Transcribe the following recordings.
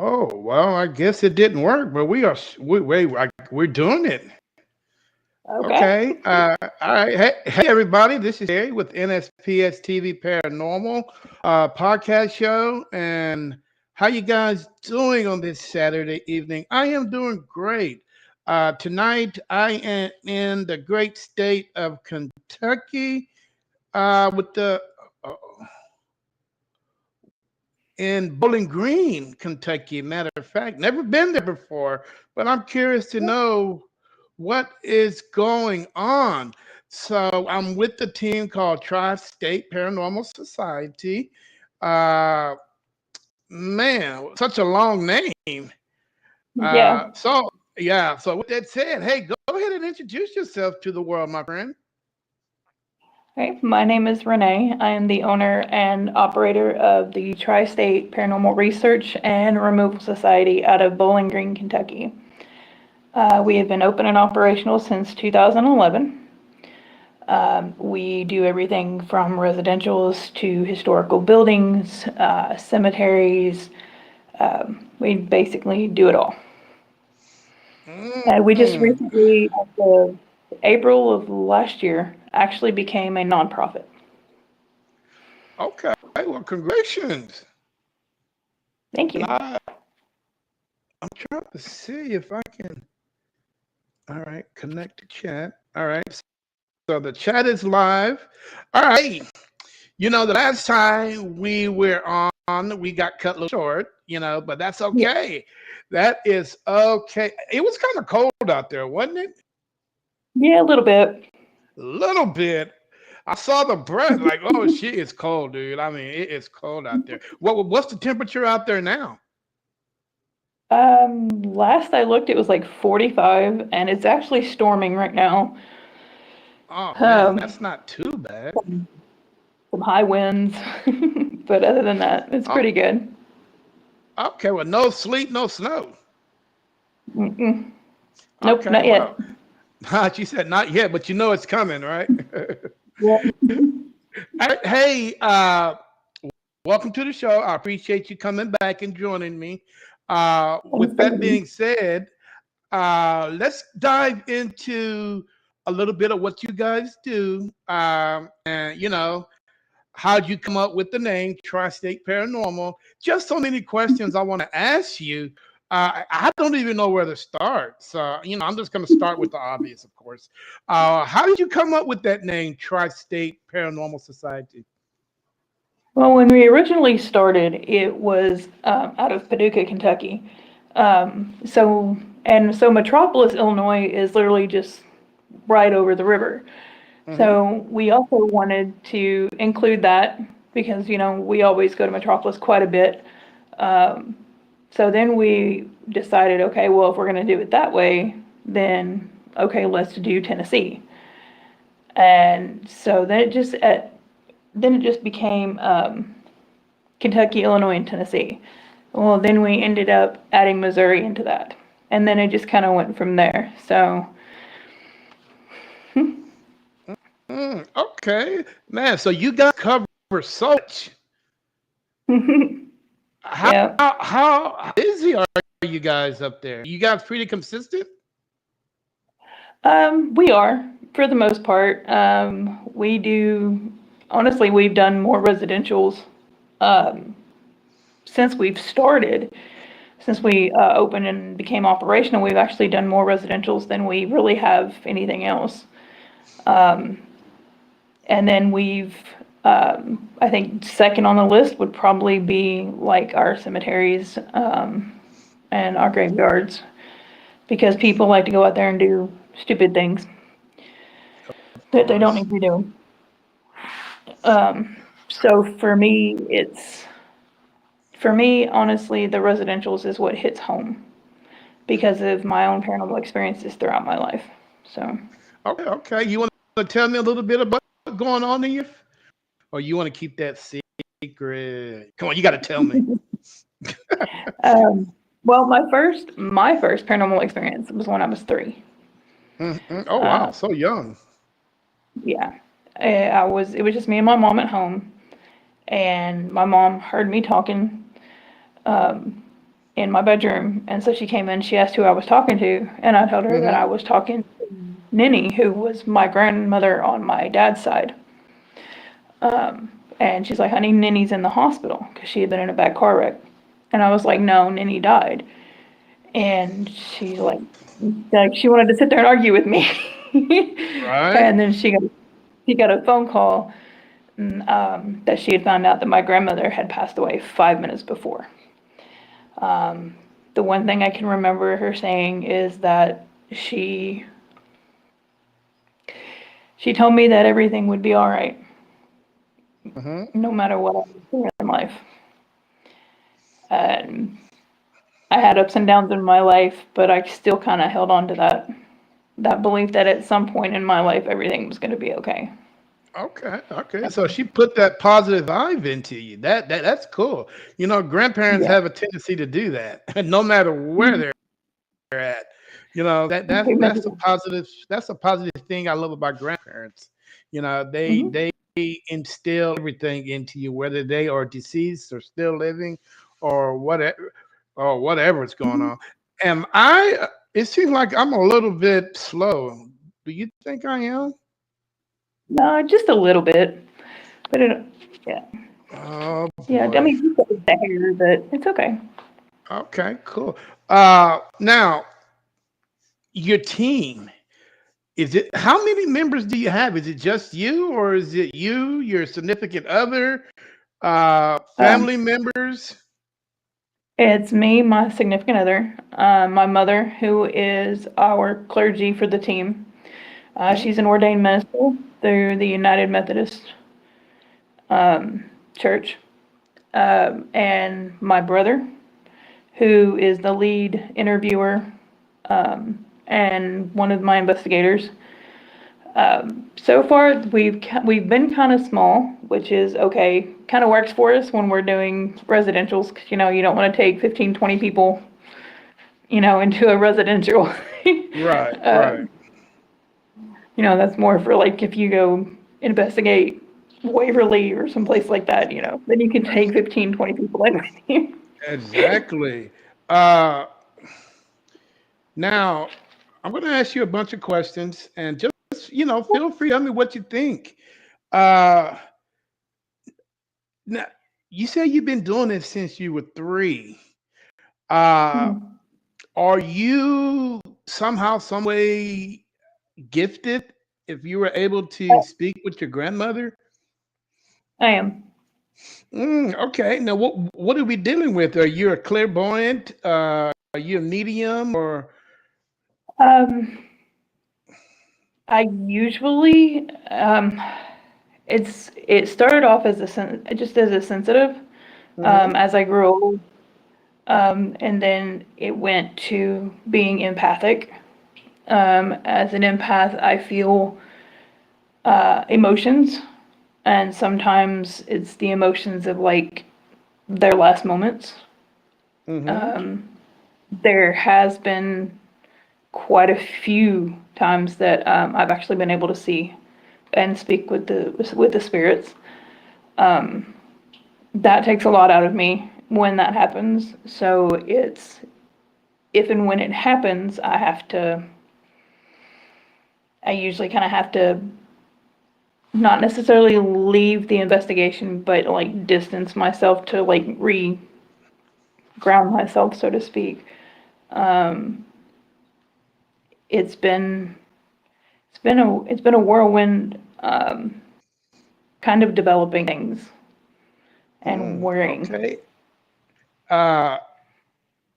Oh, well, I guess it didn't work, but we're doing it. Okay. Okay. All right. Hey, everybody. This is Jerry with NSPS TV Paranormal podcast show. And how you guys doing on this Saturday evening? I am doing great. Tonight, I am in the great state of Kentucky with the uh, in Bowling Green, Kentucky. Matter of fact, never been there before, but I'm curious to know what is going on. So I'm with the team called Tri-State Paranormal Society. Uh, Man, such a long name. Yeah. So yeah. So with that said, hey, go ahead and introduce yourself to the world, my friend. Okay. My name is Renee. I am the owner and operator of the Tri-State Paranormal Research and Removal Society out of Bowling Green, Kentucky. We have been open and operational since 2011. We do everything from residentials to historical buildings, cemeteries. We basically do it all. We just Mm, recently, at the April of last year, actually became a nonprofit. okay. Well, congratulations. Thank And you. I'm trying to see if I can. All right, connect to chat. All right, so the chat is live. All right, the last time we were on, we got cut a little short, but that's Yeah, okay. That is okay. It was kind of cold out there, wasn't it? yeah, a little bit. A little bit. I saw the breath, like, oh shit, it's cold, dude. I mean, it is cold out there. What's the temperature out there now? Last I looked, it was like 45, and it's actually storming right now. Oh man, Um, that's not too bad. some, some high winds, but other than that, it's Oh, pretty good. okay. Well, no sleet, no snow. Mm-mm. Nope, Okay, not well, yet. she said not yet, but it's coming, right? Yeah. Hey, welcome to the show. I appreciate you coming back and joining me. Thanks With for that having me. being said, let's dive into a little bit of what you guys do, and how'd you come up with the name Tri-State Paranormal? Just so many questions I want to ask you. I don't even know where to start. So, I'm just going to start with the obvious, of course. How did you come up with that name, Tri-State Paranormal Society? Well, when we originally started, it was out of Paducah, Kentucky. So Metropolis, Illinois is literally just right over the river. Hmm. So we also wanted to include that because, we always go to Metropolis quite a bit. Um, so then we decided, okay, well, if we're going to do it that way, then okay, let's do Tennessee. And so then it just became Kentucky, Illinois, and Tennessee. Well, then we ended up adding Missouri into that. And then it just kind of went from there. So, Okay, man. So you guys cover so much. How yeah. how busy are you guys up there? You guys pretty consistent? We are, for the most part. Honestly, we've done more residentials um, since we've started. Since we opened and became operational, we've actually done more residentials than we really have anything else. Um, And then I think second on the list would probably be like our cemeteries and our graveyards because people like to go out there and do stupid things Of that they don't need course. to be doing. So for me, honestly, the residentials is what hits home because of my own paranormal experiences throughout my life. So, Okay, okay. You want to tell me a little bit about what's going on in your, or you want to keep that secret? Come on, you got to tell me. um, well, my first paranormal experience was when I was 3. Mhm. Oh Uh, wow, so young. Yeah. It was just me and my mom at home, and my mom heard me talking in my bedroom. And so she came in, she asked who I was talking to, and I told her that I Mm-hmm. was talking to Ninny, who was my grandmother on my dad's side. And she's like, honey, Ninny's in the hospital because she had been in a bad car wreck. And I was like, no, Ninny died. And she's like she wanted to sit there and argue with me. Right. And then she got a phone call that she had found out that my grandmother had passed away 5 minutes before. The one thing I can remember her saying is that she told me that everything would be all right, Mm-hmm. no matter what I was through in life. And I had ups and downs in my life, but I still kind of held on to that belief that at some point in my life everything was going to be okay. Okay, okay. So she put that positive vibe into you. That's cool. You know, grandparents Yeah. have a tendency to do that, no matter where Mhm. they're at. You know, that's a positive thing I love about grandparents. You know, Mhm. they instill everything into you, whether they are deceased or still living, or whatever's going Mhm. on. Am I? It seems like I'm a little bit slow. Do you think I am? No, just a little bit, but yeah, Oh yeah. I boy. mean, just the hair, but it's okay. Okay, cool. Now your team, is it, how many members do you have? Is it just you, or is it you, your significant other, Um, family members? it's me, my significant other, my mother, who is our clergy for the team. Hmm? She's an ordained minister through the United Methodist Church, and my brother, who is the lead interviewer and one of my investigators. So far, we've been kind of small, which is okay. Kind of works for us when we're doing residentials, because you don't want to take 15, 20 people, into a residential. Right, right. um, that's more for like if you go investigate Waverly or someplace like that, then you can take 15, 20 people in with you. Exactly. Uh, Now I'm going to ask you a bunch of questions, and just feel free to tell me what you think. Uh, Now, you say you've been doing this since you were 3. Uh, Mhm. are you somehow, some way gifted if you were able to speak with your grandmother? I am. Okay. Now, what are we dealing with? Are you a clairvoyant? Are you a medium? Or Um, I usually, it started off as just as a sensitive, Mhm. as I grew old, and then it went to being empathic. As an empath, I feel emotions, and sometimes it's the emotions of like their last moments. Mhm. There has been quite a few times that I've actually been able to see and speak with the spirits. That takes a lot out of me when that happens. So it's if and when it happens, I usually kind of have to not necessarily leave the investigation, but like distance myself to like ground myself, so to speak. It's been it's been a whirlwind, kind of developing things and worrying. Okay. Uh,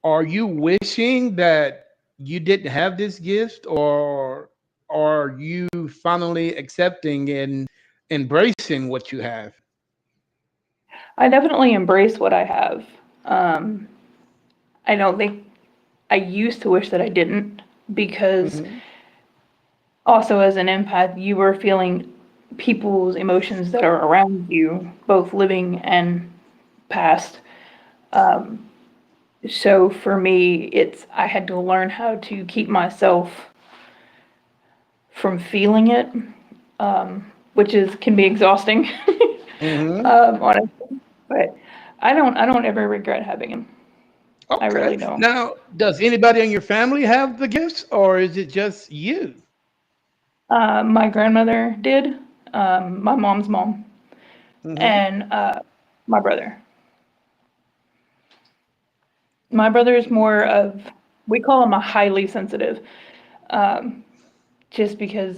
are you wishing that you didn't have this gift, or are you finally accepting and embracing what you have? I definitely embrace what I have. Um, I don't think I used to wish that I didn't, because Mhm. also as an empath, you were feeling people's emotions that are around you, both living and past. So for me, I had to learn how to keep myself from feeling it, which is can be exhausting, Mhm. honestly. But I don't ever regret having him. I Okay. really don't. Now, does anybody in your family have the gifts, or is it just you? My grandmother did, my mom's mom, Hmm. and my brother. My brother is more of, we call him a highly sensitive, um, just because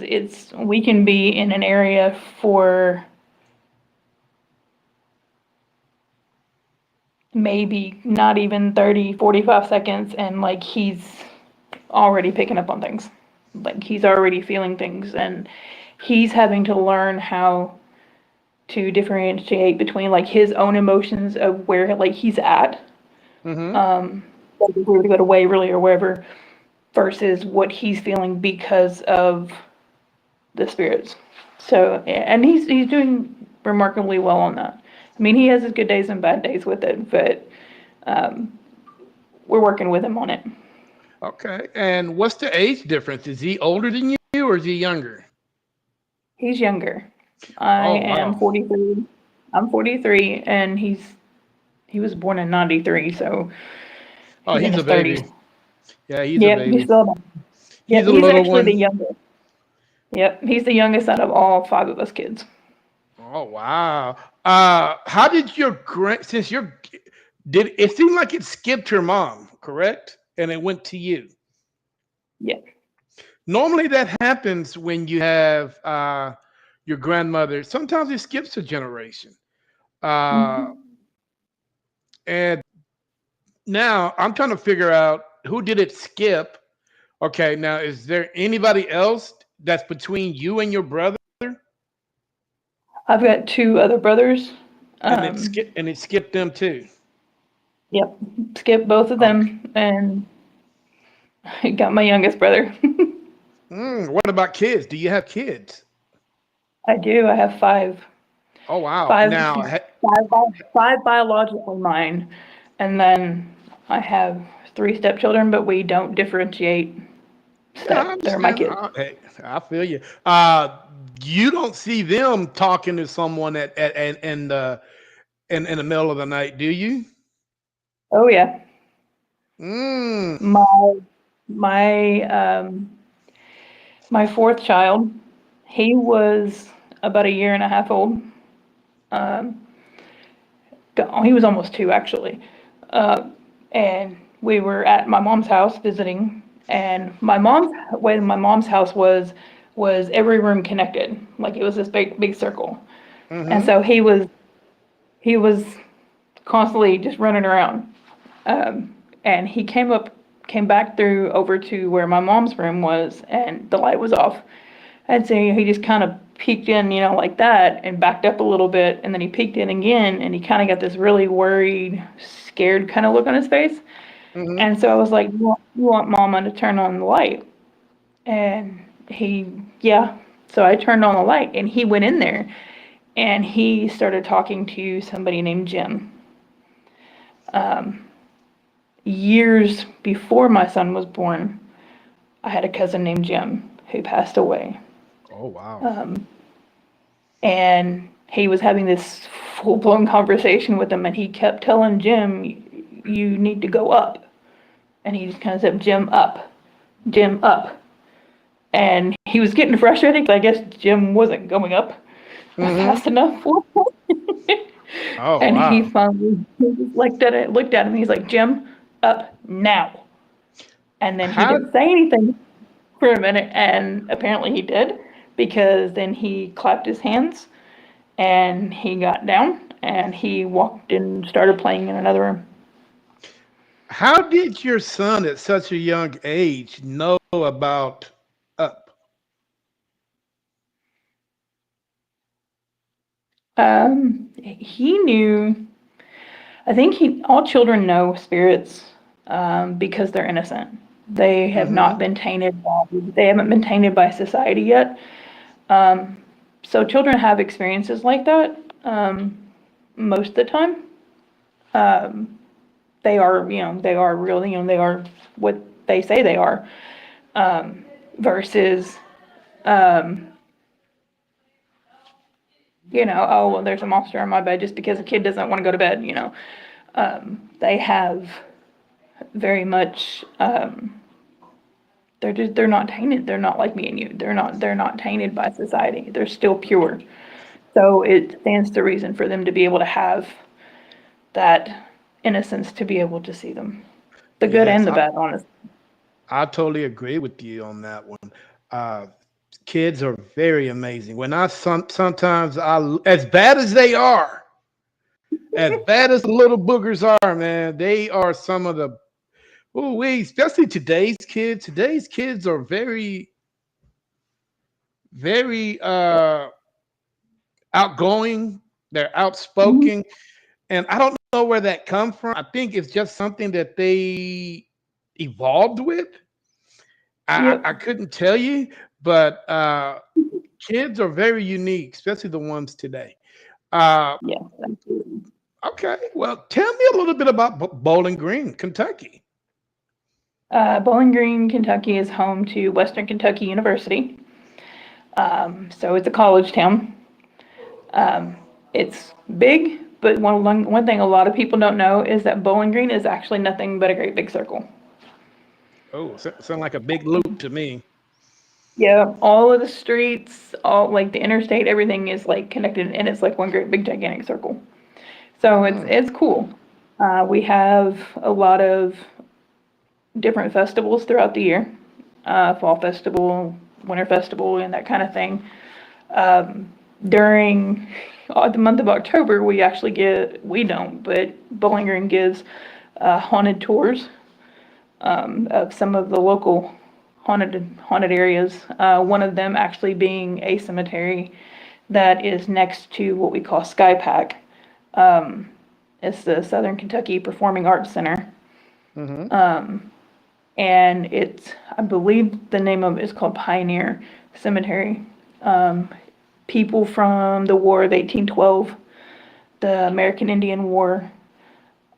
we can be in an area for maybe not even 30, 45 seconds, and like he's already picking up on things. Like he's already feeling things, and he's having to learn how to differentiate between like his own emotions of where like he's at, Hmm. um, like if we were to go to Waverly or wherever, versus what he's feeling because of the spirits. So, and he's doing remarkably well on that. I mean, he has his good days and bad days with it, but um, we're working with him on it. Okay. And what's the age difference? Is he older than you, or is he younger? He's younger. I Oh, am wow. 43. I'm 43, and he was born in 93, so Oh, he's in he's a his 30s. baby. Yeah, he's a Yep, he's baby. still. He's Yep, a he's little actually the one. youngest. Yep, he's the youngest out of all five of us kids. Oh, wow. How did your since you're, did it seem like it skipped your mom, correct? And it went to you. Yep. Normally that happens when you have your grandmother. Sometimes it skips a generation. Uh, Hmm. and now I'm trying to figure out who did it skip. Okay, now is there anybody else that's between you and your brother, I've got two other brothers. Um, and it skipped them too? yep, skip both of Okay. them, and got my youngest brother. What about kids? Do you have kids? I do. I have five, Oh wow. five, Now, five biologically mine, and then I have three stepchildren, but we don't differentiate yeah, I step. They're my understand. kids. Hey, I feel you. You don't see them talking to someone in the middle of the night, do you? Oh yeah, Mm. my my my fourth child, he was about a year and a half old. Um, he was almost two actually, uh, and we were at my mom's house visiting. And my mom's way my mom's house was every room connected, like it was this big circle. And Mm-hmm. so he was constantly just running around. And he came back through over to where my mom's room was, and the light was off. And so he just kind of peeked in, like that, and backed up a little bit, and then he peeked in again, and he kind of got this really worried, scared kind of look on his face. Mm-hmm. And so I was like, "You want Mama to turn on the light?" And yeah. So I turned on the light, and he went in there, and he started talking to somebody named Jim. Years before my son was born, I had a cousin named Jim who passed away. Oh wow. Um, and he was having this full blown conversation with him, and he kept telling Jim, "You need to go up." And he just kind of said, "Jim, up, Jim, up." And he was getting frustrated because I guess Jim wasn't going up Mm-hmm. fast enough for him. Oh And he wow. finally he just looked at him, and he's like, "Jim, up now." And then he How didn't say anything for a minute, and apparently he did, because then he clapped his hands and he got down and he walked and started playing in another room. how did your son at such a young age know about up? He knew, I think all children know spirits, because they're innocent. They have Mm-hmm. not been tainted they haven't been tainted by society yet. Um, so children have experiences like that, most of the time. Um, they are real, they are what they say they are, versus, um, oh, well, there's a monster in my bed just because a kid doesn't want to go to bed. They have very much, they're not tainted. They're not like me and you. They're not tainted by society. They're still pure. So it stands to reason for them to be able to have that innocence to be able to see them, the good and Yes, the bad, honestly. I totally agree with you on that one. Uh, Kids are very amazing. When sometimes as bad as they are, as bad as the little boogers are, man, they are some of the we especially today's kids. Today's kids are very, very outgoing. They're Mhm. outspoken, and I don't know where that comes from. I think it's just something that they evolved with. I Yep. couldn't tell you, but kids are very unique, especially the ones today. Uh, Yes, absolutely. okay, well, tell me a little bit about Bowling Green, Kentucky. Bowling Green, Kentucky is home to Western Kentucky University. So it's a college town. It's big, but one thing a lot of people don't know is that Bowling Green is actually nothing but a great big circle. Oh, sound like a big loop to me. Yeah, all of the streets, all like the interstate, everything is like connected, and it's like one great big gigantic circle. So it's Mm, it's cool. We have a lot of different festivals throughout the year, fall festival, winter festival, and that kind of thing. During the month of October, we don't, but Bowling Green gives haunted tours of some of the local haunted areas. One of them actually being a cemetery that is next to what we call Sky Pack. It's the Southern Kentucky Performing Arts Center, hmm and I believe the name of it is called Pioneer Cemetery. People from the War of 1812, the American Indian War,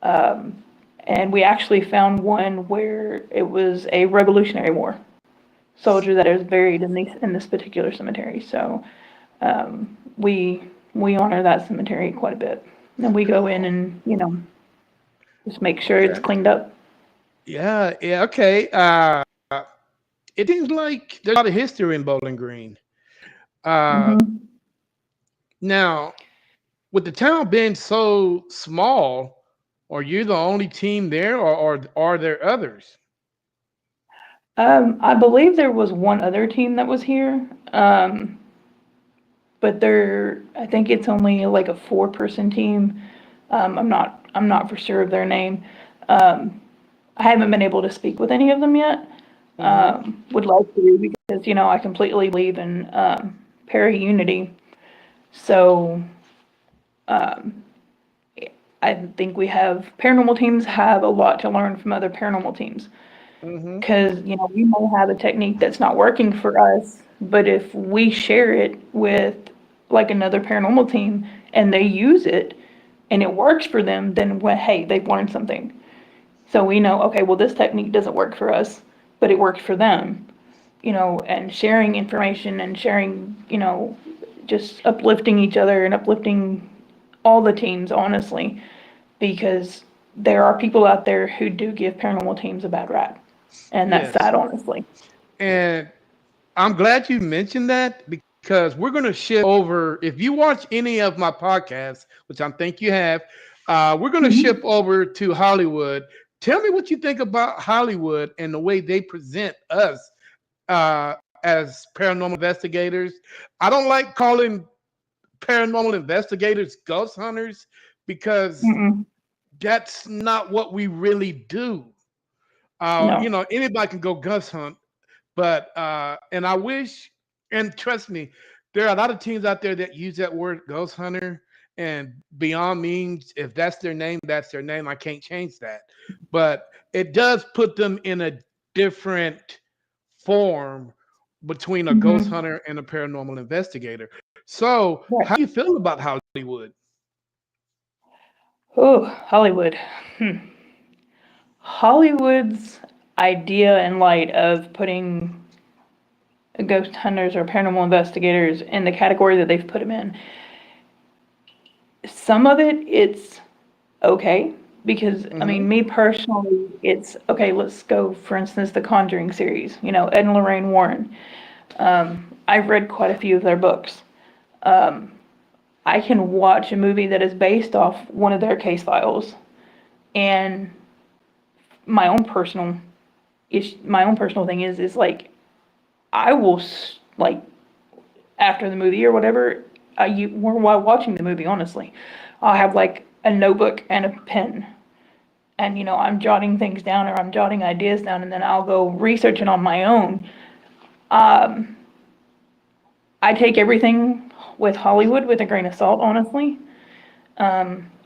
and we actually found one where it was a Revolutionary War soldier that is buried in this particular cemetery. So we honor that cemetery quite a bit, and we go in and just make sure it's Okay. cleaned up. Yeah, yeah, okay. It seems like there's a lot of history in Bowling Green. Uh, Hmm. Now, with the town being so small, are you the only team there, or are there others? I believe there was one other team that was here, but I think it's only like a four-person team. I'm not for sure of their name. I haven't been able to speak with any of them yet. hmm Would like to because I completely believe in para-unity. So I think paranormal teams have a lot to learn from other paranormal teams. hmm Because we may have a technique that's not working for us, but if we share it with like another paranormal team and they use it and it works for them, then hey, they've learned something. So we know, okay, well, this technique doesn't work for us, but it worked for them. And sharing information and sharing, just uplifting each other and uplifting all the teams, honestly, because there are people out there who do give paranormal teams a bad rap. And that's Yes, sad, honestly. and I'm glad you mentioned that because we're going to shift over. If you watch any of my podcasts, which I think you have, we're going to shift Mhm. over to Hollywood. Tell me what you think about Hollywood and the way they present us as paranormal investigators. I don't like calling paranormal investigators ghost hunters because Mm-mm. that's not what we really do. No. Anybody can go ghost hunt, but and I wish, and trust me, there are a lot of teams out there that use that word ghost hunter, and beyond means if that's their name, that's their name. I can't change that. But it does put them in a different form between a ghost Hmm. hunter and a paranormal investigator. So, Right. how do you feel about Hollywood? Oh, Hollywood. Hmm. Hollywood's idea and light of putting ghost hunters or paranormal investigators in the category that they've put them in, some of it's okay. because I Mm-hmm. mean, me personally, it's okay. Let's go, for instance, the Conjuring series. Ed and Lorraine Warren. I've read quite a few of their books. I can watch a movie that is based off one of their case files, and my own personal my own personal thing is like I will like after the movie or whatever. While watching the movie, honestly, I'll have like a notebook and a pen, and I'm jotting things down or I'm jotting ideas down, and then I'll go research it on my own. I take everything with Hollywood with a grain of salt, honestly.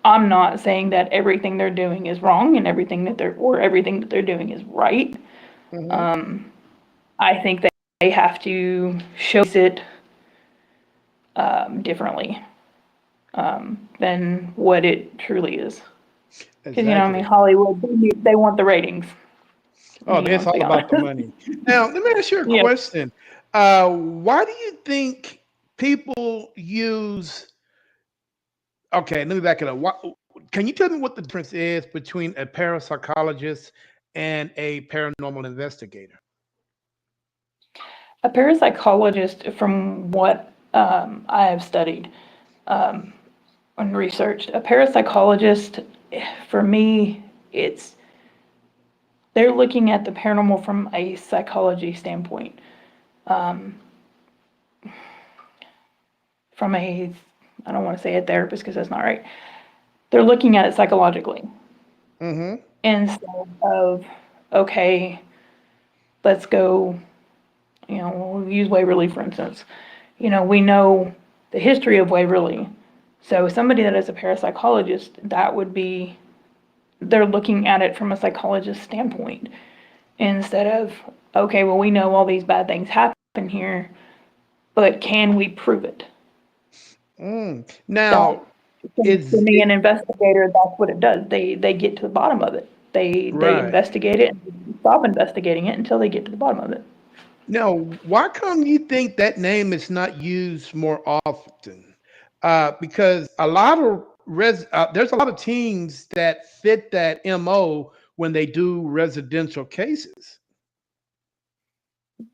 I'm not saying that everything they're doing is wrong and everything that they're doing is right. Mm-hmm. I think that they have to showcase it differently than what it truly is. Because I mean, Exactly. Hollywood, they want the ratings. Oh, Let's it's all be about honest. the money. Now, let me ask you a Yeah. question. Why do you think people use? Okay, let me back it up. Can you tell me what the difference is between a parapsychologist and a paranormal investigator? A parapsychologist, from what I have studied and researched, a parapsychologist, for me, it's they're looking at the paranormal from a psychology standpoint, from a, I don't want to say a therapist because that's not right. They're looking at it psychologically Mm-hmm. instead of, okay, let's go, we'll use Waverly for instance. We know the history of Waverly. So somebody that is a parapsychologist, that would be, they're looking at it from a psychologist standpoint instead of, okay, well, we know all these bad things happen here, but can we prove it? That, Now, to is me, it an investigator, that's what it does. They get to the bottom of it. They right? investigate it and stop investigating it until they get to the bottom of it. Now, why come you think that name is not used more often? Because a lot of there's a lot of teams that fit that MO when they do residential cases.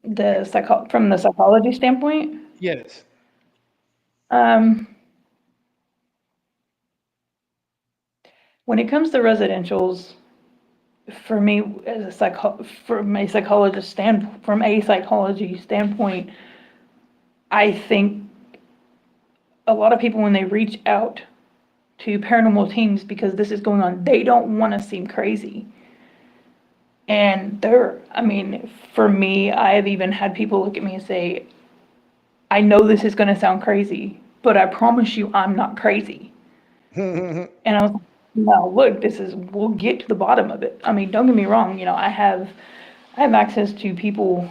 From the psychology standpoint, Yes. um, when it comes to residentials, for me as from a psychology standpoint, I think a lot of people when they reach out to paranormal teams because this is going on, they don't want to seem crazy. And I mean, for me, I have even had people look at me and say, I know this is going to sound crazy, but I promise you I'm not crazy. And I was like, no, look, we'll get to the bottom of it. I mean, don't get me wrong, I have access to people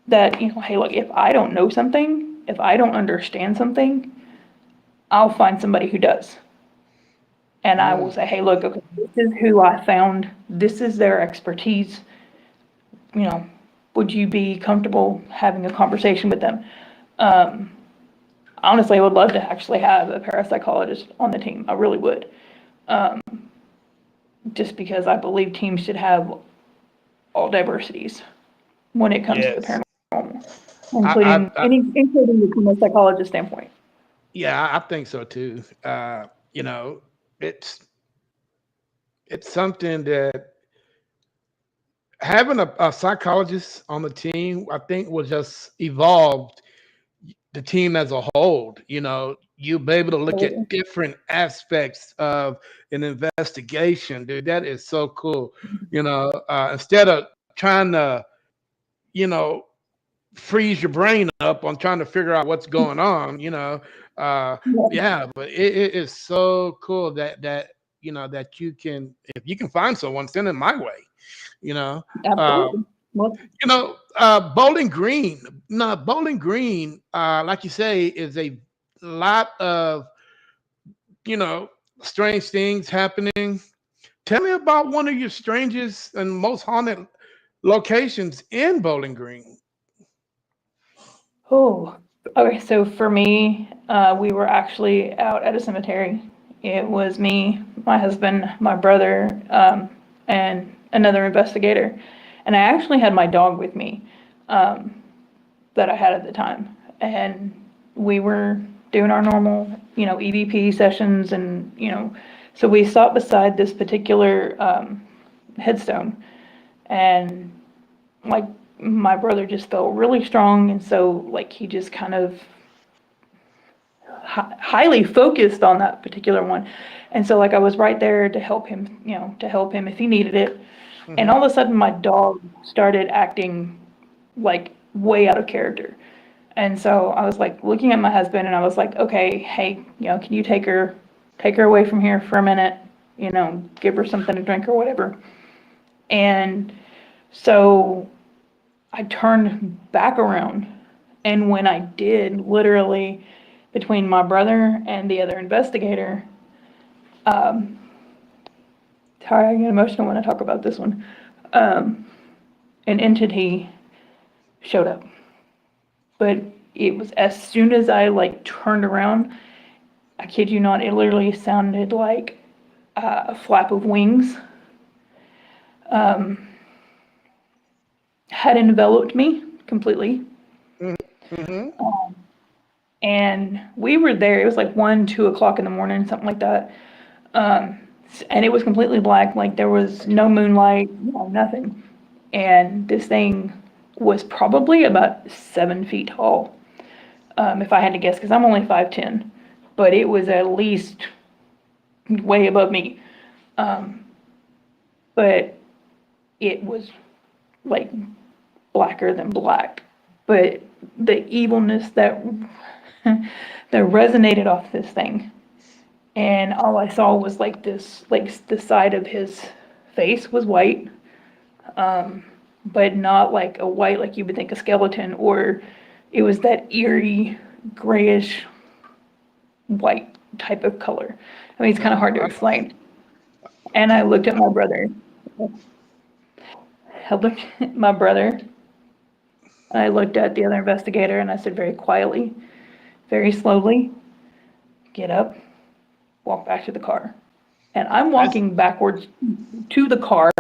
that, hey, look, if I don't know something, if I don't understand something, I'll find somebody who does. And I will Mm. say, hey, look, okay, this is who I found. This is their expertise. You know, would you be comfortable having a conversation with them? Honestly, I would love to actually have a parapsychologist on the team. I really would. Just because I believe teams should have all diversities when it comes to the Yes. paranormal, I, I, I including from a psychologist standpoint. yeah, I think so too. You know, it's it's something that having a psychologist on the team, I think, will just evolve the team as a whole. You know, you'll be able to look at Absolutely. different aspects of an investigation, dude. That is so cool. You know, instead of trying to, you know, freeze your brain up on trying to figure out what's going on, uh, Yeah, yeah, but it is so cool that you can, if you can find someone, send it my way. You know, uh, absolutely. Well, Bowling Green. No, Bowling Green, like you say, is a lot of you know strange things happening. Tell me about one of your strangest and most haunted locations in Bowling Green. oh, okay. So for me, we were actually out at a cemetery. It was me, my husband, my brother, and another investigator. And I actually had my dog with me that I had at the time. And we were doing our normal, EVP sessions and, so we stopped beside this particular headstone. And like my brother just felt really strong. And so like he just kind of highly focused on that particular one. And so like I was right there to help him, to help him if he needed it. And all of a sudden my dog started acting like way out of character. And so I was like looking at my husband and I was like, okay, hey, can you take her away from here for a minute, give her something to drink or whatever. And so I turned back around. And when I did, literally between my brother and the other investigator, sorry, I get emotional when I talk about this one, an entity showed up. But it was as soon as I like turned around, I kid you not, it literally sounded like a flap of wings had enveloped me completely. Mm-hmm. And we were there, it was like 1, 2 o'clock in the morning, something like that. And it was completely black, like there was no moonlight, nothing. And this thing was probably about 7 feet tall, if I had to guess, because I'm only 5'10", but it was at least way above me. But it was like blacker than black. But the evilness that resonated off this thing, and all I saw was like this, like the side of his face was white, but not like a white like you would think a skeleton, or it was that eerie grayish white type of color. I mean, it's kind of hard to explain. And I looked at my brother. I looked at my brother. I looked at the other investigator and I said very quietly, very slowly, get up, walk back to the car. And I'm That's walking backwards to the car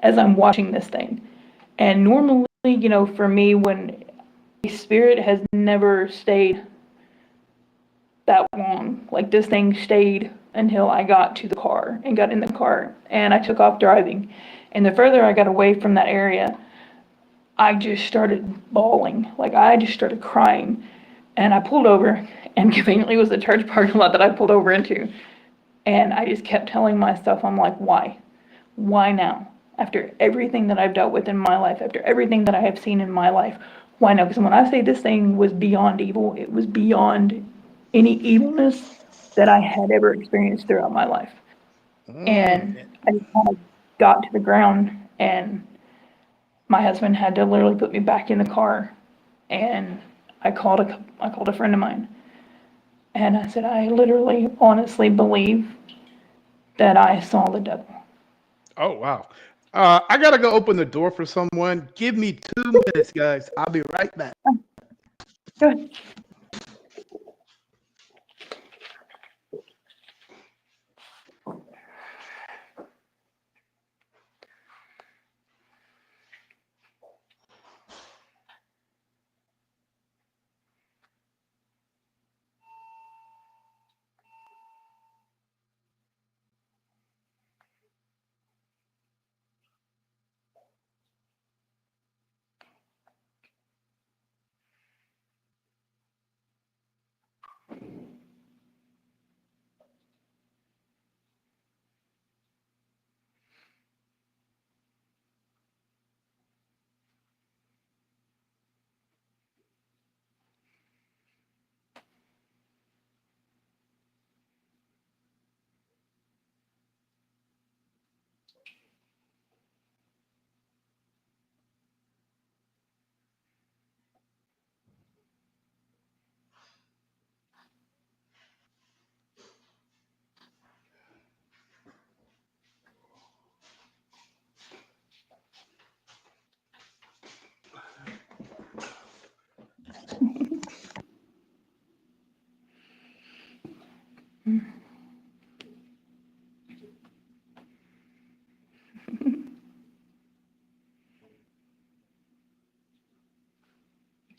as I'm watching this thing. And normally, for me, when a spirit has never stayed that long, like this thing stayed until I got to the car and got in the car and I took off driving. And the further I got away from that area, I just started bawling. Like I just started crying. And I pulled over, and conveniently it was the church parking lot that I pulled over into. And I just kept telling myself, I'm like, why? Why now? After everything that I've dealt with in my life, after everything that I have seen in my life, why now? Because when I say this thing was beyond evil, it was beyond any evilness that I had ever experienced throughout my life. And mm, I just kind of got to the ground, and my husband had to literally put me back in the car. And I called a friend of mine, and I said, I literally, honestly believe that I saw the devil. oh wow. I gotta go open the door for someone. Give me 2 minutes, guys. I'll be right back. Good.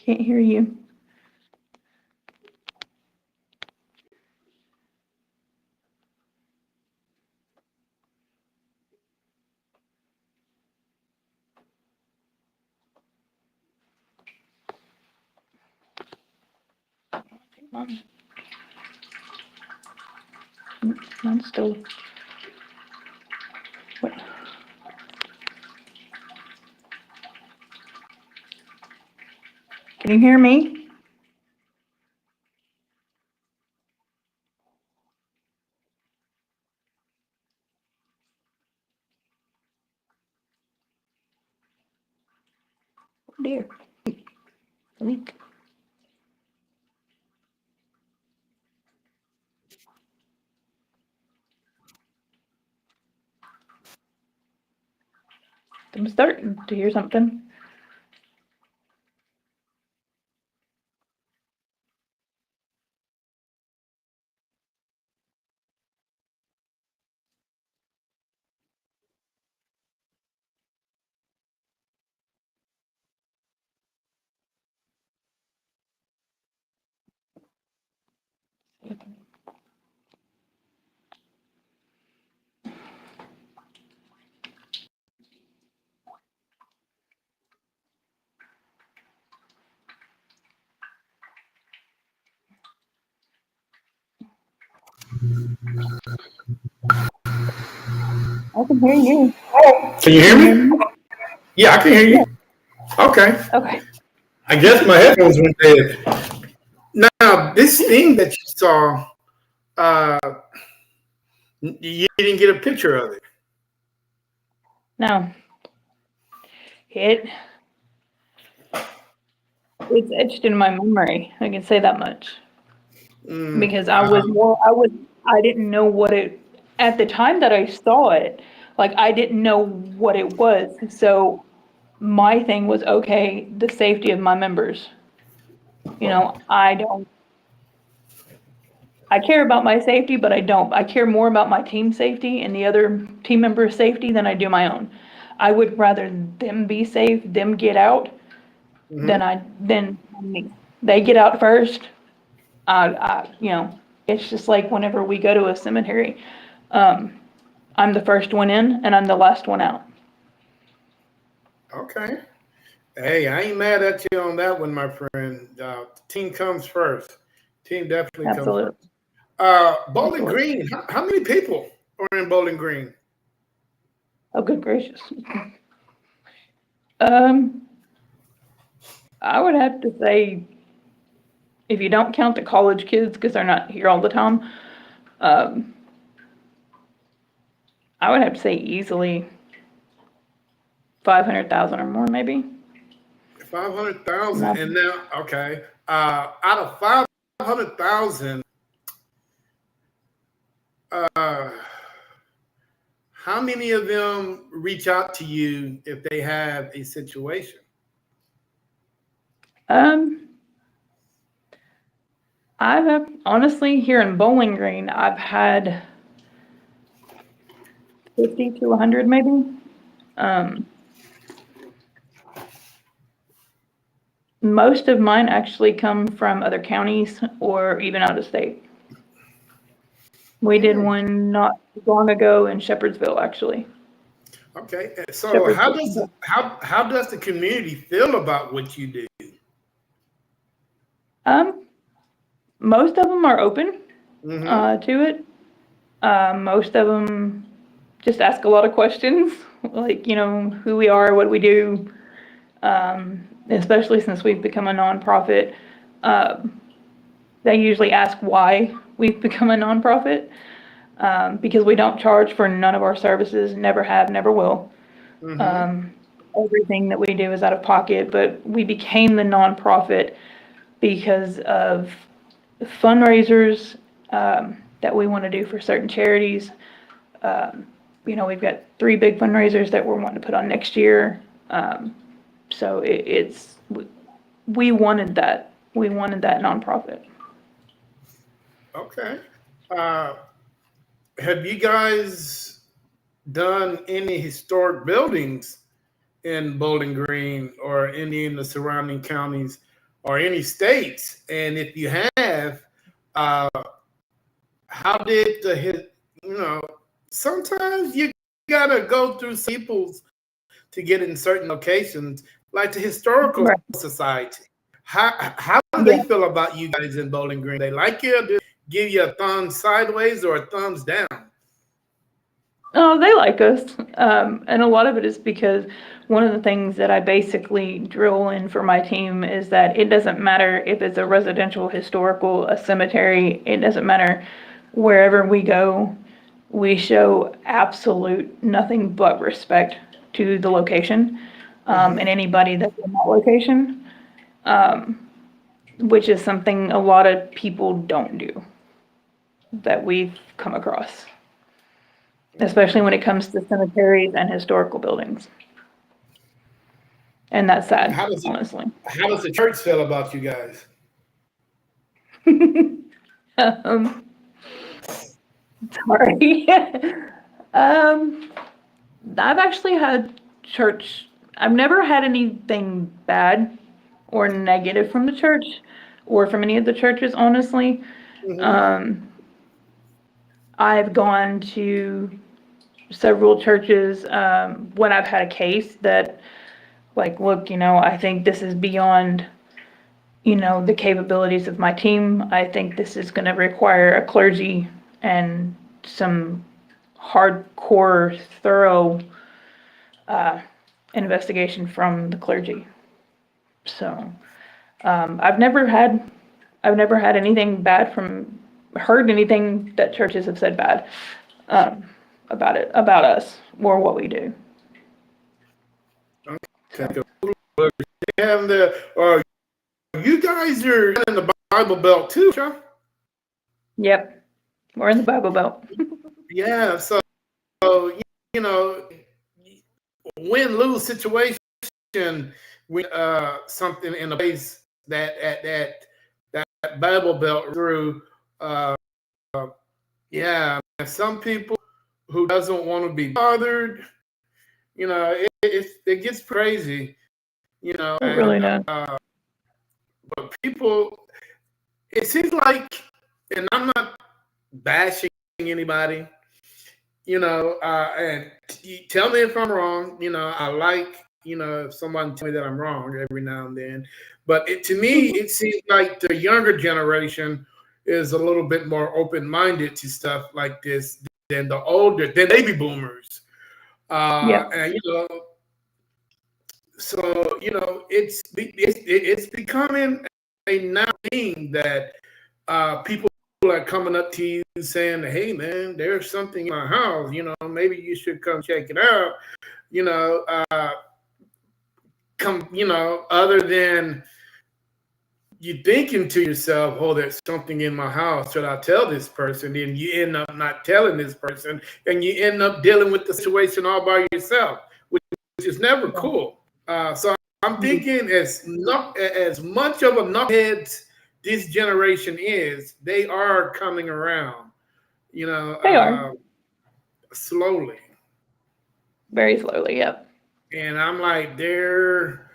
Can't hear you. Mine's still. What? Can you hear me? Oh dear. Leak. I'm starting to hear something. I can hear you. Can you hear me? Yeah, I can hear you. Okay. Okay. I guess my headphones went dead. Now, this thing that you saw, uh, you didn't get a picture of it. No. It's etched in my memory. I can say that much. Because I didn't know what it, at the time that I saw it, like I didn't know what it was. So my thing was, okay, the safety of my members. I care about my safety, but I care more about my team safety and the other team members' safety than I do my own. I would rather them be safe, them get out, than me. They get out first. It's just like whenever we go to a cemetery, I'm the first one in and I'm the last one out. Okay. Hey, I ain't mad at you on that one, my friend. Team comes first. Team definitely comes Absolutely. first. Bowling Green. How many people are in Bowling Green? Oh, good gracious. I would have to say, if you don't count the college kids because they're not here all the time, I would have to say easily 500,000 or more, maybe. 500,000. And now, okay. Out of 500,000, how many of them reach out to you if they have a situation? I've honestly, here in Bowling Green, I've had 50 to 100 maybe. Most of mine actually come from other counties or even out of state. We did one not long ago in Shepherdsville, actually. Okay, so how does the community feel about what you do? Most of them are open to it. Most of them just ask a lot of questions, like, who we are, what we do, especially since we've become a nonprofit. They usually ask why we've become a nonprofit, because we don't charge for none of our services, never have, never will. Everything that we do is out of pocket, but we became the nonprofit because of fundraisers that we want to do for certain charities. We've got 3 big fundraisers that we're wanting to put on next year. So we wanted that. We wanted that nonprofit. Okay. Have you guys done any historic buildings in Bowling Green or any in the surrounding counties or any states? And if you have, uh, how did sometimes you gotta go through people's to get in certain locations, like the Historical Right. Society. How do Yeah. they feel about you guys in Bowling Green? They like you? Do they give you a thumb sideways or a thumbs down? Oh, they like us. And a lot of it is because one of the things that I basically drill in for my team is that it doesn't matter if it's a residential, historical, a cemetery, it doesn't matter. Wherever we go, we show absolute nothing but respect to the location, and anybody that's in that location, which is something a lot of people don't do that we've come across, especially when it comes to cemeteries and historical buildings. And that's sad, honestly. How does the church feel about you guys? Um, sorry. um, I've actually had church, I've never had anything bad or negative from the church or from any of the churches, honestly. Um, I've gone to several churches when I've had a case that, like, look, I think this is beyond, the capabilities of my team. I think this is going to require a clergy and some hardcore, thorough investigation from the clergy. So I've never had anything bad heard anything that churches have said bad about us or what we do. Okay. And you guys are in the Bible Belt too, huh? Yep, we're in the Bible Belt. Yeah. So you know, win-lose situation when something in a place that Bible Belt through. Uh, yeah, and some people who doesn't want to be bothered, it gets crazy, It and really does. but people, it seems like, and I'm not bashing anybody, and tell me if I'm wrong. I like, if someone tell me that I'm wrong every now and then. But to me, it seems like the younger generation is a little bit more open-minded to stuff like this than than baby boomers. Yep. And so it's becoming a now thing that people are coming up to you saying, "Hey, man, there's something in my house. Maybe you should come check it out." Other than you thinking to yourself, "Oh, there's something in my house. Should I tell this person?" Then you end up not telling this person, and you end up dealing with the situation all by yourself, which is never cool. So I'm thinking, as much of a knuckleheads this generation is, they are coming around. They are. Slowly. Very slowly, yep. And I'm like, they're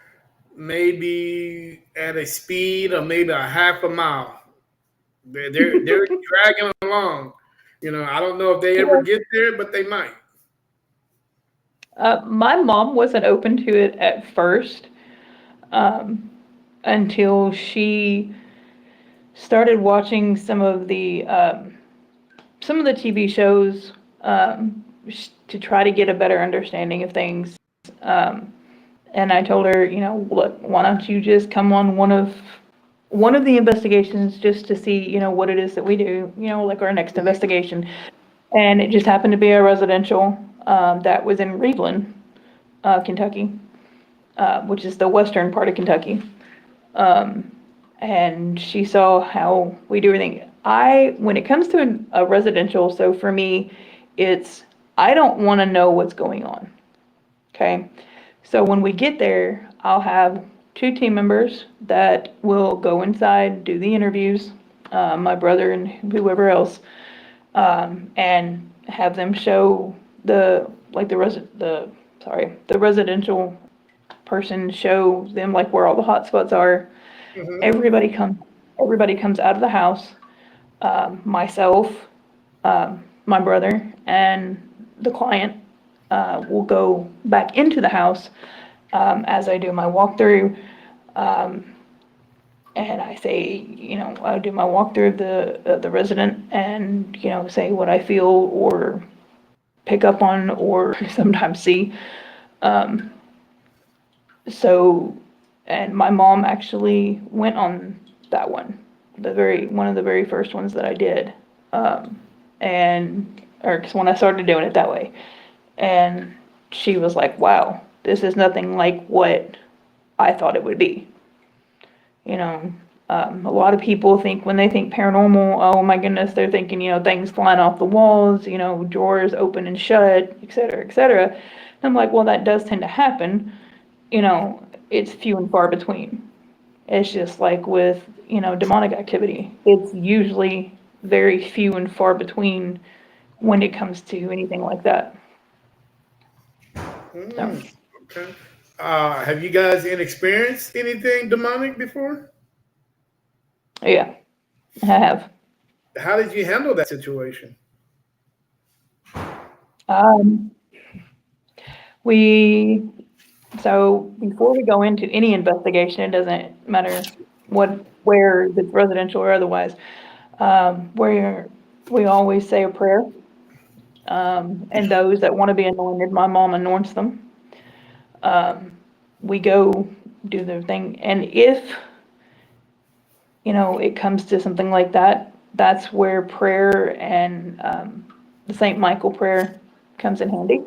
maybe at a speed of maybe a half a mile. They're dragging along. I don't know if they ever get there, but they might. My mom wasn't open to it at first, until she started watching some of the TV shows, to try to get a better understanding of things. And I told her, look, why don't you just come on one of the investigations just to see, what it is that we do, like our next investigation. And it just happened to be a residential that was in Reeveland, Kentucky, which is the western part of Kentucky. And she saw how we do everything. When it comes to a residential, so for me, I don't want to know what's going on. Okay. So when we get there, I'll have 2 team members that will go inside, do the interviews, my brother and whoever else, and have them show the residential person show them like where all the hot spots are, Mhm. Everybody comes out of the house. Myself, my brother, and the client will go back into the house as I do my walkthrough. And I say, I do my walkthrough of the resident, and say what I feel or pick up on or sometimes see. So, and my mom actually went on that one of the very first ones that I did, and or 'cause when I started doing it that way, and she was like, "Wow, this is nothing like what I thought it would be." You know, a lot of people think when they think paranormal, oh my goodness, they're thinking, things flying off the walls, drawers open and shut, et cetera, et cetera. And I'm like, well, that does tend to happen. It's few and far between. It's just like with, demonic activity. It's usually very few and far between when it comes to anything like that. So, Okay. Have you guys experienced anything demonic before? yeah, I have. How did you handle that situation? Um, we So before we go into any investigation, it doesn't matter where if it's residential or otherwise, where we always say a prayer. And those that want to be anointed, my mom anoints them. We go do their thing. And if, it comes to something like that, that's where prayer and the St. Michael prayer comes in handy.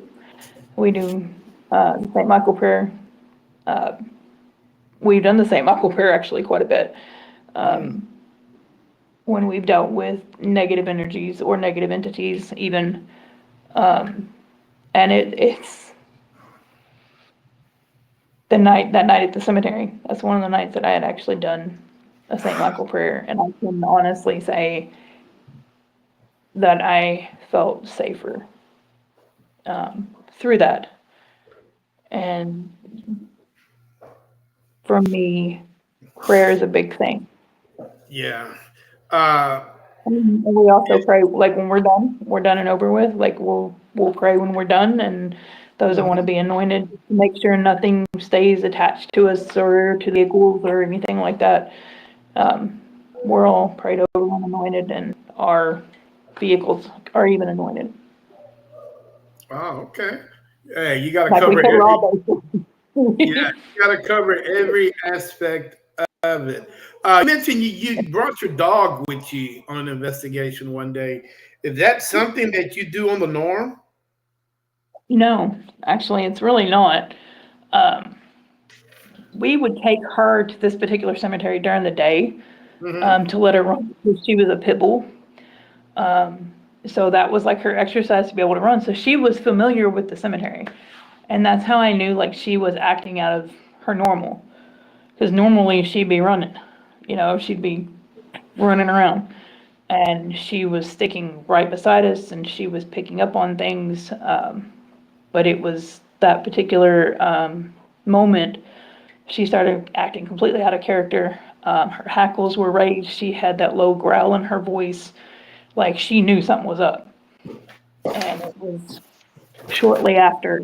We do the St. Michael prayer. We've done the St. Michael prayer actually quite a bit. When we've dealt with negative energies or negative entities even. And it's that night at the cemetery. That's one of the nights that I had actually done a St. Michael prayer. And I can honestly say that I felt safer through that. And for me, prayer is a big thing. Yeah. Uh, And we also pray, like when we're done and over with, like we'll pray when we're done, and those that want to be anointed, make sure nothing stays attached to us or to vehicles or anything like that. We're all prayed over and anointed, and our vehicles are even anointed. oh, okay. Hey, you got to Like we cover cover every. all bases. Yeah, you got to cover every aspect of it. You mentioned you brought your dog with you on an investigation one day. Is that something that you do on the norm? No, actually, it's really not. Um, we would take her to this particular cemetery during the day Hmm. to let her run because she was a pit bull. So that was like her exercise to be able to run. So she was familiar with the cemetery. And that's how I knew like she was acting out of her normal. Because normally she'd be running, she'd be running around. And she was sticking right beside us and she was picking up on things. But it was that particular moment, she started acting completely out of character. Her hackles were raised. She had that low growl in her voice, like she knew something was up. And it was shortly after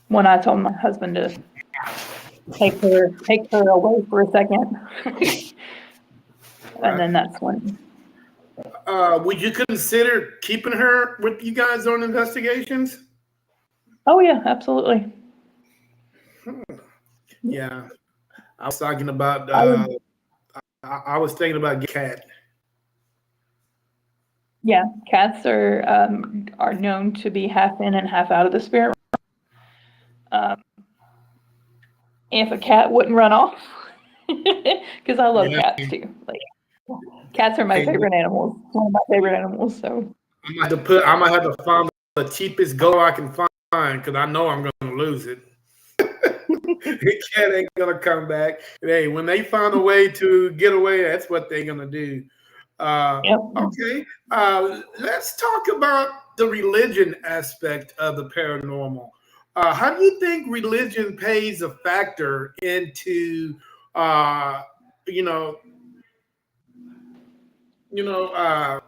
when I told my husband to take her away for a second. And Right. then that's when, Would you consider keeping her with you guys on investigations? oh yeah, absolutely. Yeah, I was talking about. I would, I was thinking about getting a cat. yeah, cats are known to be half in and half out of the spirit. Um, if a cat wouldn't run off, because I love Yeah, cats too. Like cats are my hey, favorite animals. One of my favorite animals. So I might have to find the cheapest go I can find because I know I'm going to lose it. The cat ain't gonna come back. Hey, when they find a way to get away, that's what they're gonna do. yep. Okay, let's talk about the religion aspect of the paranormal. How do you think religion plays a factor into uh, you know, you know,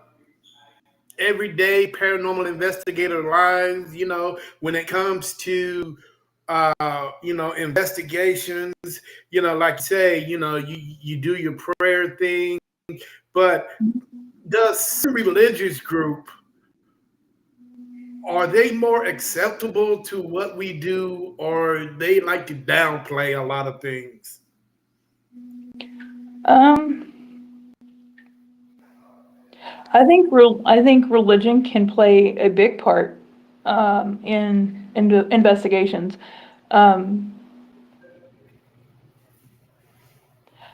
everyday paranormal investigator lives, when it comes to investigations, like you say, you do your prayer thing, but does religious group, are they more acceptable to what we do, or they like to downplay a lot of things? Um, I think religion can play a big part in the investigations. Um,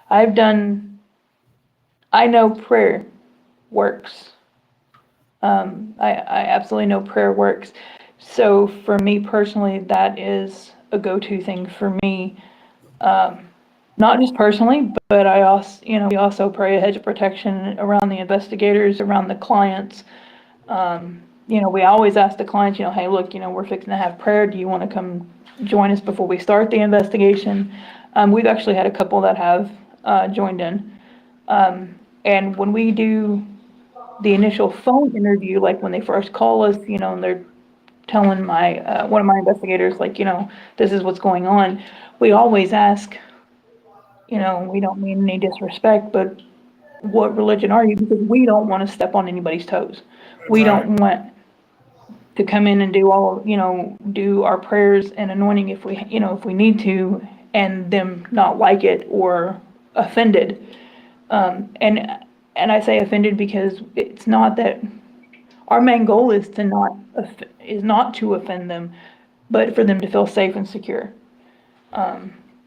I've done. I know prayer works. I absolutely know prayer works. So for me personally, that is a go-to thing for me. Not just personally, but I also, we also pray a hedge of protection around the investigators, around the clients. We always ask the clients, hey, look, we're fixing to have prayer. Do you want to come join us before we start the investigation? We've actually had a couple that have joined in. And when we do the initial phone interview, like when they first call us, and they're telling one of my investigators, like, this is what's going on, we always ask, we don't mean any disrespect, but what religion are you? Because we don't want to step on anybody's toes. We Right. don't want to come in and do our prayers and anointing if we need to, and them not like it or offended. And I say offended because it's not that our main goal is not to offend them, but for them to feel safe and secure.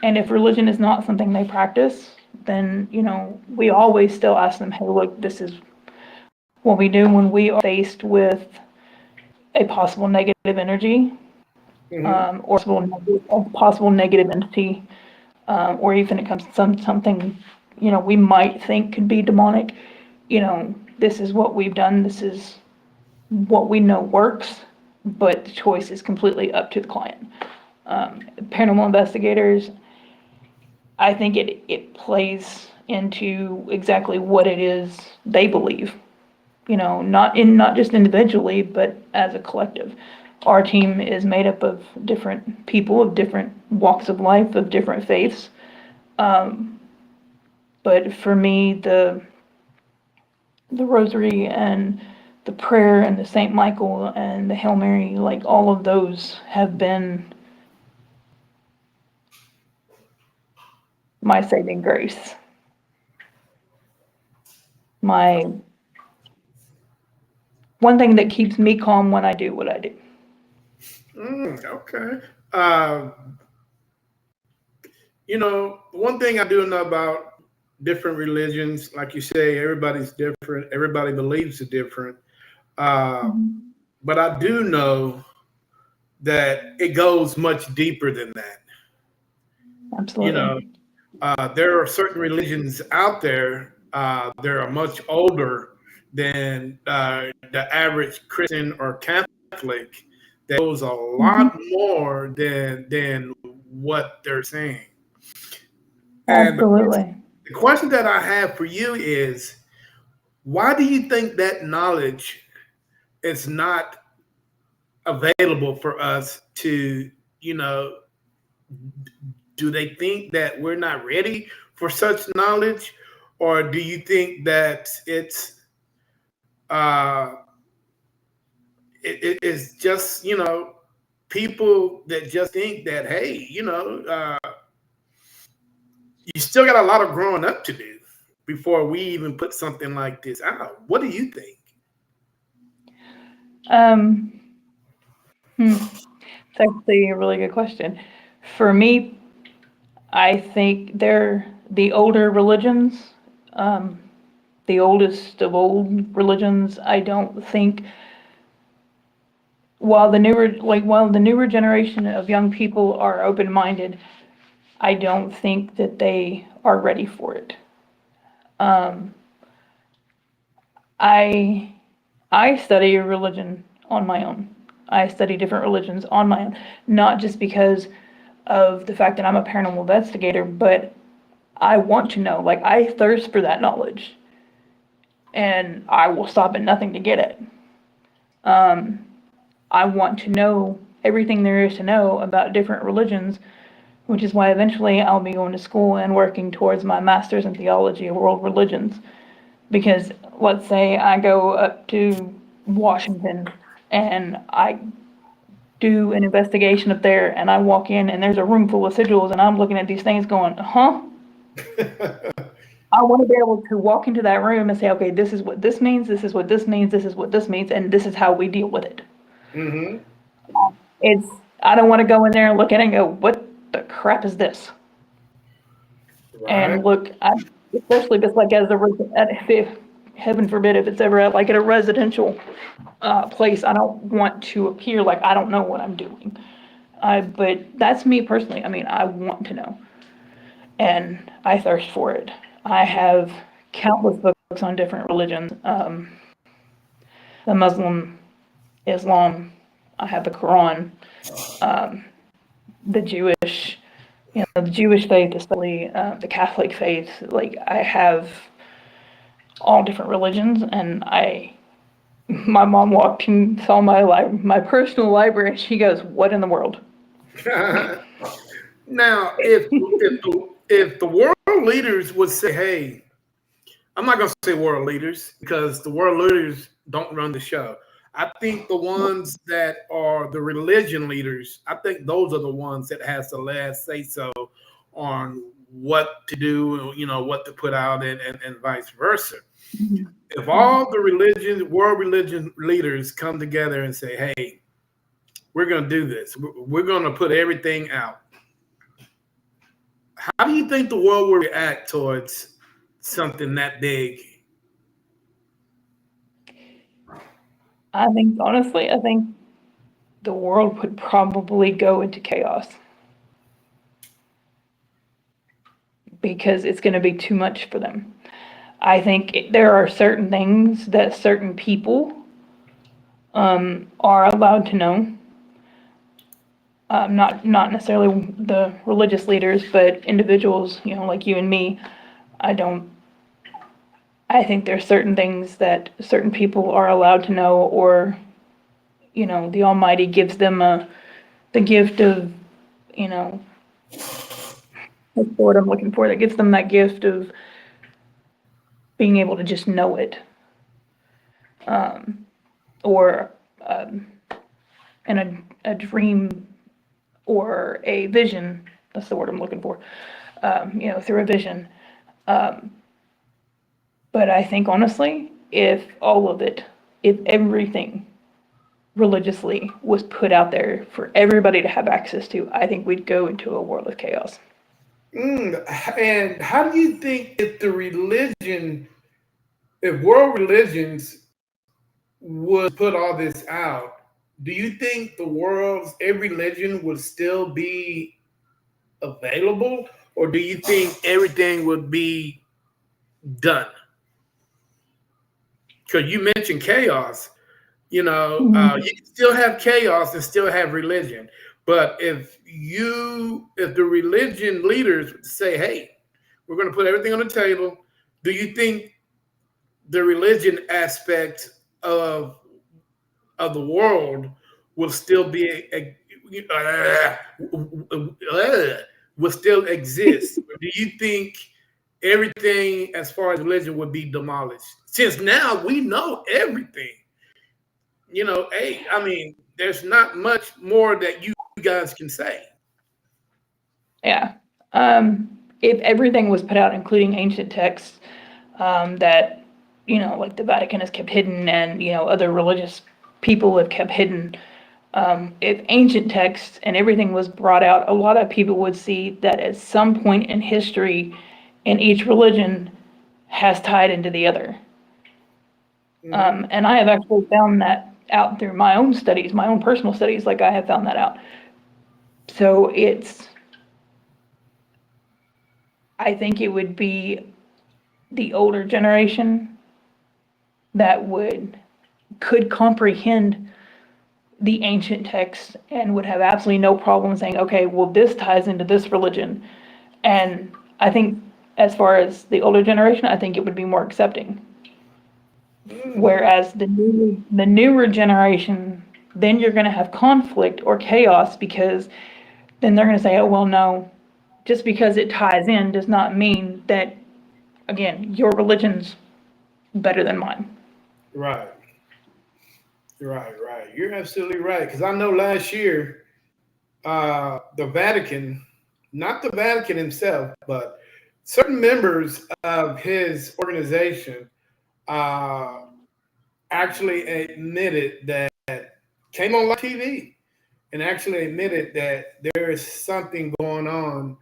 And if religion is not something they practice, then, we always still ask them, hey, look, this is what we do when we are faced with a possible negative energy, Mm-hmm. or a possible negative entity, or even it comes to something, we might think could be demonic. This is what we've done. This is what we know works, but the choice is completely up to the client. Paranormal investigators, I think it plays into exactly what it is they believe. Not just individually, but as a collective. Our team is made up of different people of different walks of life, of different faiths. But for me, the rosary and the prayer and the Saint Michael and the Hail Mary, like all of those have been my saving grace. My one thing that keeps me calm when I do what I do. Okay. Uh, one thing I do know about different religions, like you say, everybody's different. Everybody believes it different. Uh, Mhm. but I do know that it goes much deeper than that. You Absolutely. know, there are certain religions out there that are much older than the average Christian or Catholic. That goes a Mhm. lot more than what they're saying. And Absolutely. the question that I have for you is, why do you think that knowledge is not available for us to, do they think that we're not ready for such knowledge? Or do you think that uh, it is just, people that just think that, hey, you still got a lot of growing up to do before we even put something like this out? What do you think? Um, it's actually a really good question. For me, I think they're the older religions, um, the oldest of old religions. I don't think while the newer generation of young people are open-minded, I don't think that they are ready for it. Um, I I study religion on my own. I study different religions on my own, not just because of the fact that I'm a paranormal investigator, but I want to know. Like, I thirst for that knowledge, and I will stop at nothing to get it. I want to know everything there is to know about different religions, which is why eventually I'll be going to school and working towards my master's in theology of world religions. Because let's say I go up to Washington and I do an investigation up there, and I walk in and there's a room full of sigils, and I'm looking at these things going, huh? I want to be able to walk into that room and say, okay, this is what this means, this is what this means, this is what this means, and this is how we deal with it. Mm-hmm. It's, I don't want to go in there and look at it and go, what the crap is this? Right. And look, especially if it's like if heaven forbid, if it's ever at like at a residential place, I don't want to appear like I don't know what I'm doing. But that's me personally. I mean, I want to know, and I thirst for it. I have countless books on different religions. The Muslim, Islam. I have the Quran. The Jewish. The Jewish faith, especially the Catholic faith. Like, I have all different religions, and my mom walked in, saw my personal library, and she goes, "What in the world?" Now, if the world leaders would say, "Hey," I'm not going to say world leaders because the world leaders don't run the show. I think the ones that are the religion leaders, I think those are the ones that has the last say so on what to do, what to put out, and vice versa. If all the world religion leaders come together and say, hey, we're going to do this, we're going to put everything out, how do you think the world will react towards something that big? I think the world would probably go into chaos because it's going to be too much for them. I think there are certain things that certain people are allowed to know. Not necessarily the religious leaders, but individuals, like you and me. I think there's certain things that certain people are allowed to know, or, the Almighty gives them the gift of, what's the word I'm looking for, that gives them that gift of being able to just know it. Or in a dream or a vision, that's the word I'm looking for, through a vision. But I think, honestly, if everything religiously was put out there for everybody to have access to, I think we'd go into a world of chaos. And how do you think if world religions would put all this out, do you think every religion would still be available, or do you think everything would be done? Because you mentioned chaos. You can still have chaos and still have religion. But if the religion leaders say, hey, we're going to put everything on the table, do you think the religion aspect of the world will still will still exist? Or do you think everything as far as religion would be demolished? Since now we know everything. Hey, I mean, there's not much more that you guys can say. Yeah. If everything was put out, including ancient texts, that, like the Vatican has kept hidden, and, other religious people have kept hidden, if ancient texts and everything was brought out, a lot of people would see that at some point in history, in each religion has tied into the other. And I have actually found that out through my own studies, my own personal studies. Like, I have found that out. So I think it would be the older generation that could comprehend the ancient texts and would have absolutely no problem saying, okay, well, this ties into this religion. And I think as far as the older generation, I think it would be more accepting. Whereas the newer generation, then you're going to have conflict or chaos, because then they're going to say, oh, well, no, just because it ties in does not mean that, again, your religion's better than mine. Right. Right. You're absolutely right. Because I know last year, the Vatican, not the Vatican himself, but certain members of his organization uh, actually admitted that, came on live TV and actually admitted that there is something going on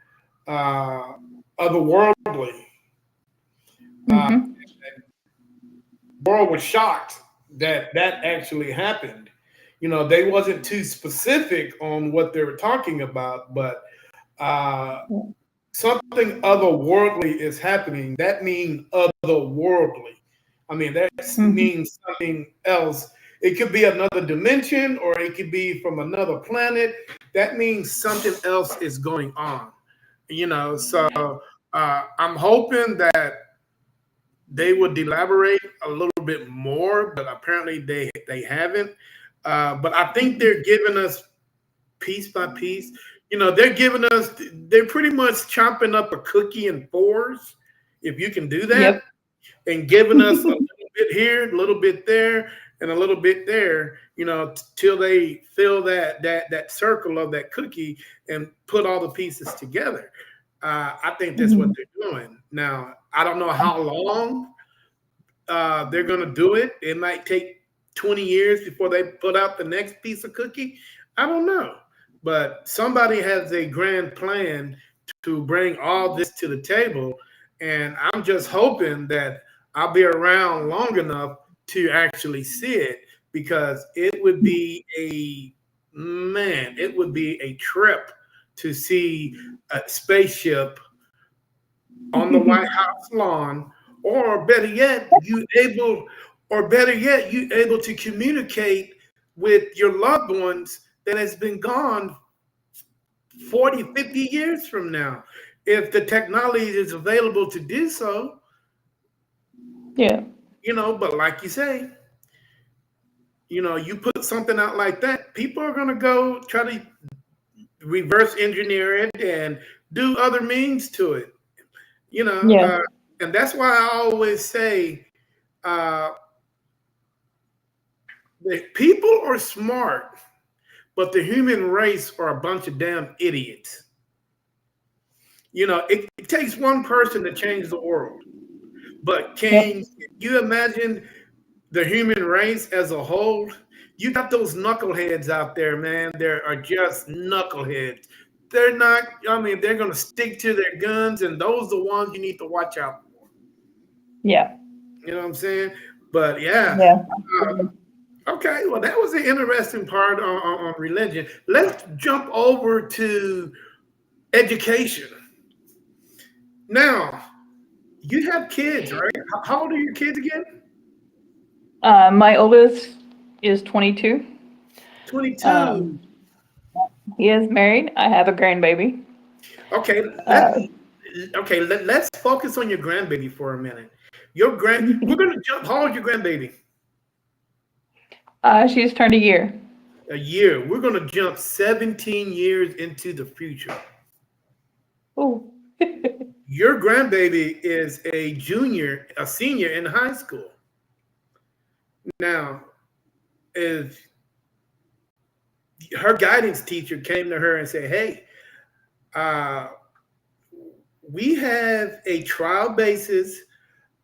otherworldly. Mm-hmm. World was shocked that that actually happened. You know, they wasn't too specific on what they were talking about, but something otherworldly is happening. That means otherworldly. I mean, that means something else. It could be another dimension, or it could be from another planet. That means something else is going on. You know, so I'm hoping that they would elaborate a little bit more, but apparently they haven't. But I think they're giving us piece by piece. You know, they're pretty much chomping up a cookie in fours, if you can do that, Yep. and giving us a little bit here, a little bit there, and a little bit there, you know, till they fill that circle of that cookie and put all the pieces together. I think that's what they're doing. Now, I don't know how long they're going to do it. It might take 20 years before they put out the next piece of cookie. I don't know. But somebody has a grand plan to bring all this to the table. And I'm just hoping that I'll be around long enough to actually see it, because it would be a trip to see a spaceship on the White House lawn, or better yet, you able to communicate with your loved ones that has been gone 40, 50 years from now. If the technology is available to do so. Yeah. You know, but like you say, you know, you put something out like that, people are going to go try to reverse engineer it and do other means to it. You know, Yeah. and that's why I always say the people are smart, but the human race are a bunch of damn idiots. You know, it takes one person to change the world. But can you imagine the human race as a whole? You got those knuckleheads out there, man. There are just knuckleheads. They're not, I mean, they're going to stick to their guns, and those are the ones you need to watch out for. Yeah. You know what I'm saying? But yeah. Okay, well, that was an interesting part on religion. Let's jump over to education. Now, you have kids, right? How old are your kids again? My oldest is 22. 22. He is married. I have a grandbaby. Okay, let's focus on your grandbaby for a minute. We're gonna jump. How old is your grandbaby? She's turned a year. A year. We're gonna jump 17 years into the future. Oh. Your grandbaby is a senior in high school. Now, if her guidance teacher came to her and said, hey, we have a trial basis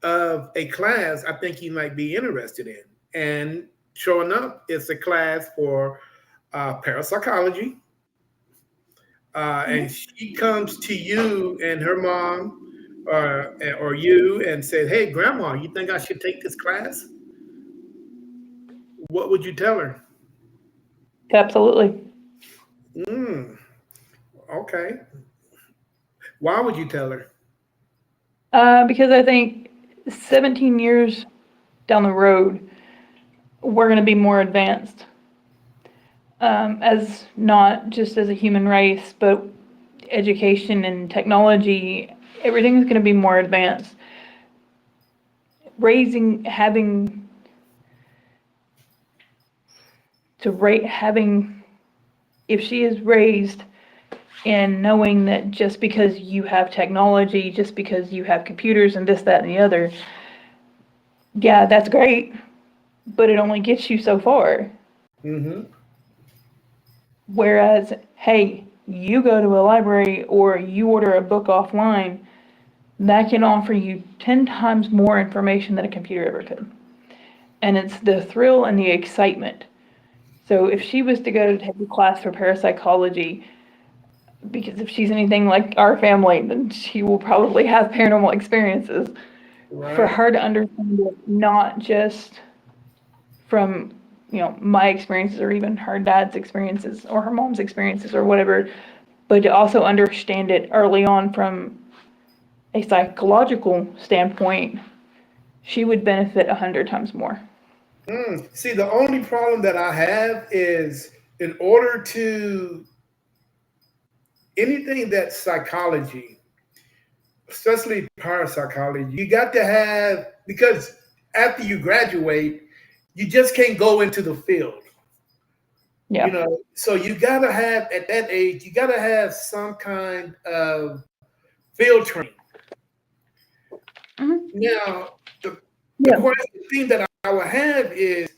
of a class I think you might be interested in. And sure enough, it's a class for parapsychology. And she comes to you and her mom or you and says, hey, grandma, you think I should take this class? What would you tell her? Absolutely. Okay. Why would you tell her? Because I think 17 years down the road, we're going to be more advanced. As not just as a human race, but education and technology, everything's going to be more advanced. If she is raised in knowing that just because you have technology, just because you have computers and this, that, and the other, yeah, that's great, but it only gets you so far. Mm-hmm. Whereas, hey, you go to a library or you order a book offline, that can offer you 10 times more information than a computer ever could. And it's the thrill and the excitement. So if she was to go to take a class for parapsychology, because if she's anything like our family, then she will probably have paranormal experiences. Right. For her to understand it, not just from, my experiences or even her dad's experiences or her mom's experiences or whatever, but to also understand it early on from a psychological standpoint, she would benefit 100 times more. See, the only problem that I have is in order to anything that's psychology, especially parapsychology, you got to have, because after you graduate, you just can't go into the field. Yeah. So you got to have, at that age, you got to have some kind of field training. Mm-hmm. Now, the Yeah. question thing that I would have is,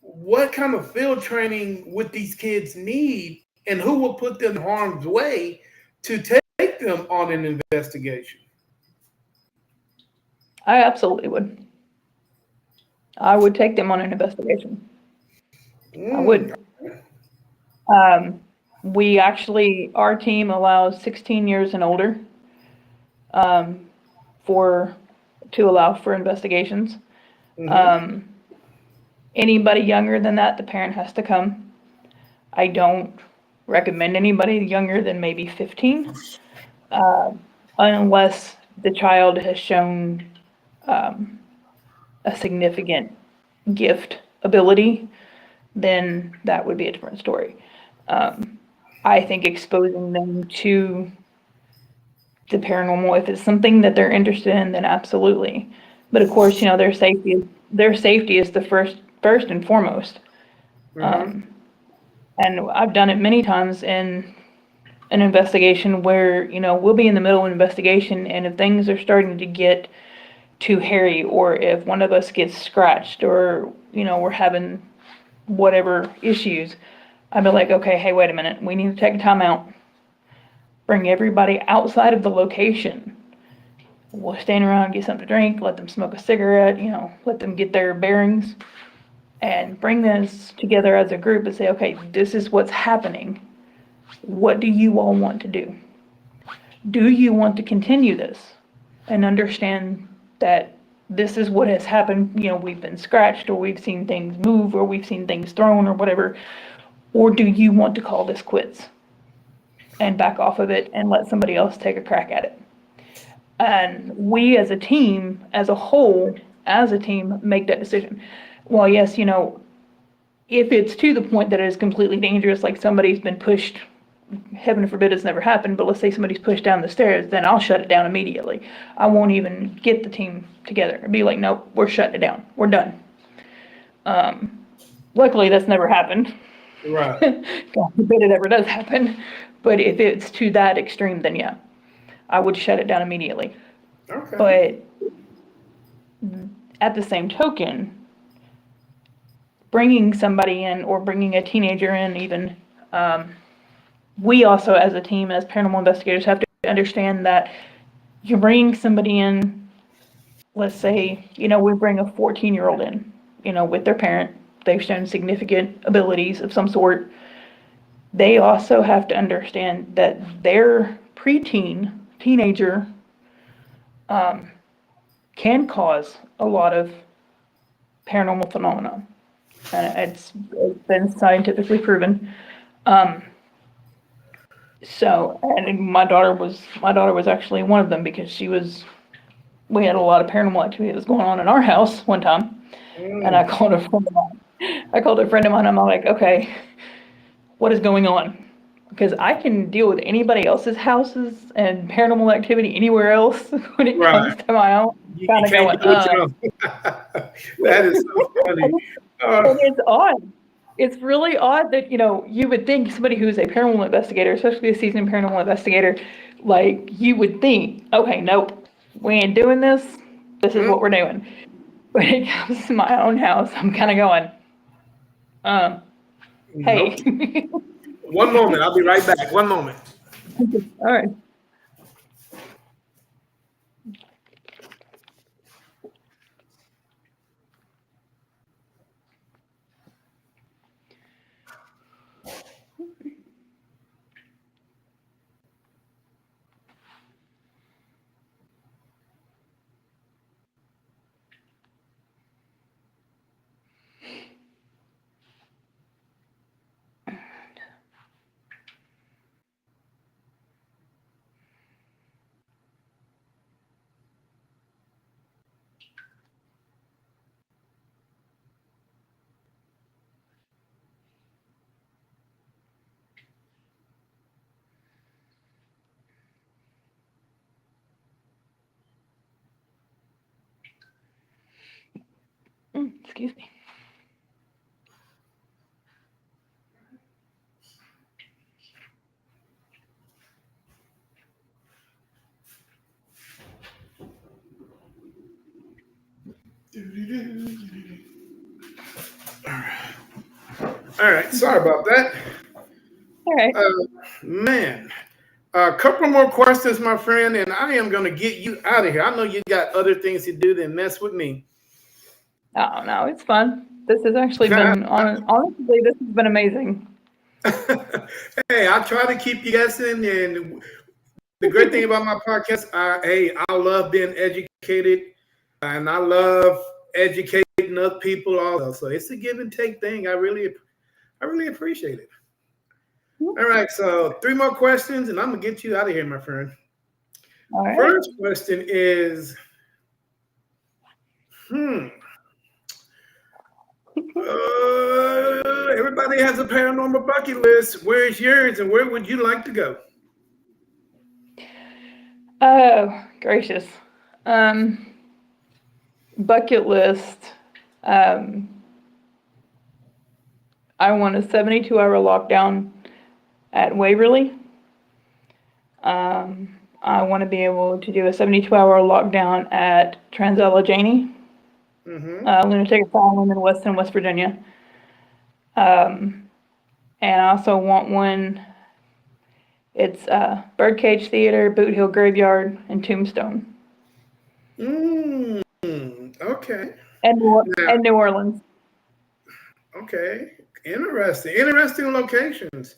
what kind of field training would these kids need, and who will put them in harm's way to take them on an investigation? I absolutely would. I would take them on an investigation. I would. We actually, our team allows 16 years and older to allow for investigations. Anybody younger than that, the parent has to come. I don't recommend anybody younger than maybe 15, unless the child has shown a significant gift ability, then that would be a different story. I think exposing them to the paranormal, if it's something that they're interested in, then absolutely. But of course, their safety is the first and foremost. And I've done it many times in an investigation where, we'll be in the middle of an investigation, and if things are starting to get too hairy, or if one of us gets scratched, or, we're having whatever issues, I'd be like, okay, hey, wait a minute, we need to take a time out. Bring everybody outside of the location. We'll stand around, get something to drink, let them smoke a cigarette, let them get their bearings, and bring this together as a group and say, okay, this is what's happening. What do you all want to do? Do you want to continue this and understand that this is what has happened? We've been scratched, or we've seen things move, or we've seen things thrown, or whatever. Or do you want to call this quits and back off of it and let somebody else take a crack at it? And we as a team, as a whole, make that decision. Well, yes, if it's to the point that it is completely dangerous, like somebody's been pushed, heaven forbid it's never happened, but let's say somebody's pushed down the stairs, then I'll shut it down immediately. I won't even get the team together and be like, nope, we're shutting it down. We're done. Luckily, that's never happened. Right. God forbid it ever does happen. But if it's to that extreme, then yeah, I would shut it down immediately. Okay. But at the same token, bringing somebody in, or bringing a teenager in even, we also as a team, as paranormal investigators, have to understand that you're bringing somebody in, let's say, we bring a 14-year-old in, with their parent. They've shown significant abilities of some sort. They also have to understand that their teenager, can cause a lot of paranormal phenomena. And it's been scientifically proven. And my daughter was actually one of them, because we had a lot of paranormal activity that was going on in our house one time. And I called a friend of mine. I'm like, okay, what is going on? because I can deal with anybody else's houses and paranormal activity anywhere else when it comes Right. to my own. You Kind of can't going, do it, you know. That is so funny. and it's odd. It's really odd that, you would think somebody who's a paranormal investigator, especially a seasoned paranormal investigator, like, you would think, okay, nope, we ain't doing this. This is what we're doing. When it comes to my own house, I'm kind of going, Nope. hey. One moment. I'll be right back. One moment. All right. Excuse me. All right. Sorry about that. All right. Man, a couple more questions, my friend, and I am going to get you out of here. I know you got other things to do than mess with me. Oh, no, it's fun. This has actually been, honestly, this has been amazing. Hey, I try to keep you guessing, and the great thing about my podcast, I love being educated, and I love educating other people also. So it's a give and take thing. I really appreciate it. All right, so 3 more questions, and I'm gonna get you out of here, my friend. All right. First question is, everybody has a paranormal bucket list. Where's yours, and where would you like to go? Oh, gracious. Bucket list. I want a 72-hour lockdown at Waverly. I want to be able to do a 72-hour lockdown at Transella Lunatic Asylum in Weston, West Virginia. And I also want one. It's Birdcage Theater, Boot Hill Graveyard, and Tombstone. Okay. And New Orleans. Okay. Interesting locations.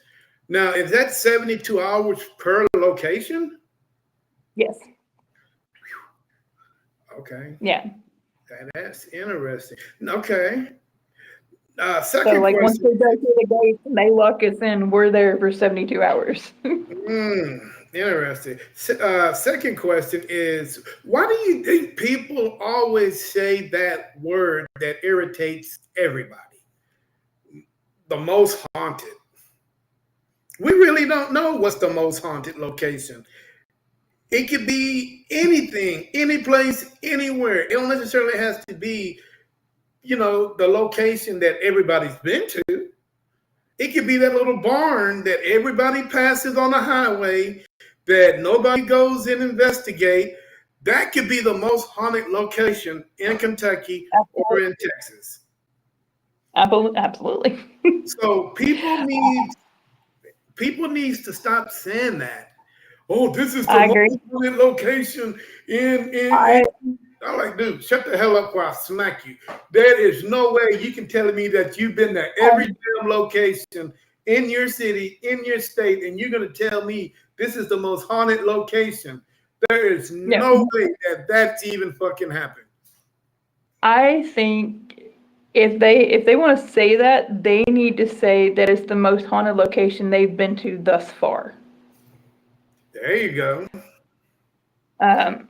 Now, is that 72 hours per location? Yes. Okay. Yeah. That's interesting. Okay. So, Second like, once question. we go through the gates and they lock us in, we're there for 72 hours. Interesting. Second question is, why do you think people always say that word that irritates everybody? The most haunted. We really don't know what's the most haunted location. It could be anything, any place, anywhere. It don't necessarily has to be, the location that everybody's been to. It could be that little barn that everybody passes on the highway that nobody goes and investigate. That could be the most haunted location in Kentucky or in Texas. Absolutely. So people need to stop saying that. Oh, this is the most haunted location in I'm like, dude, shut the hell up or I'll smack you. There is no way you can tell me that you've been there every damn location in your city, in your state, and you're going to tell me this is the most haunted location. There is no way that that's even fucking happened. I think if they want to say that, they need to say that it's the most haunted location they've been to thus far. There you go.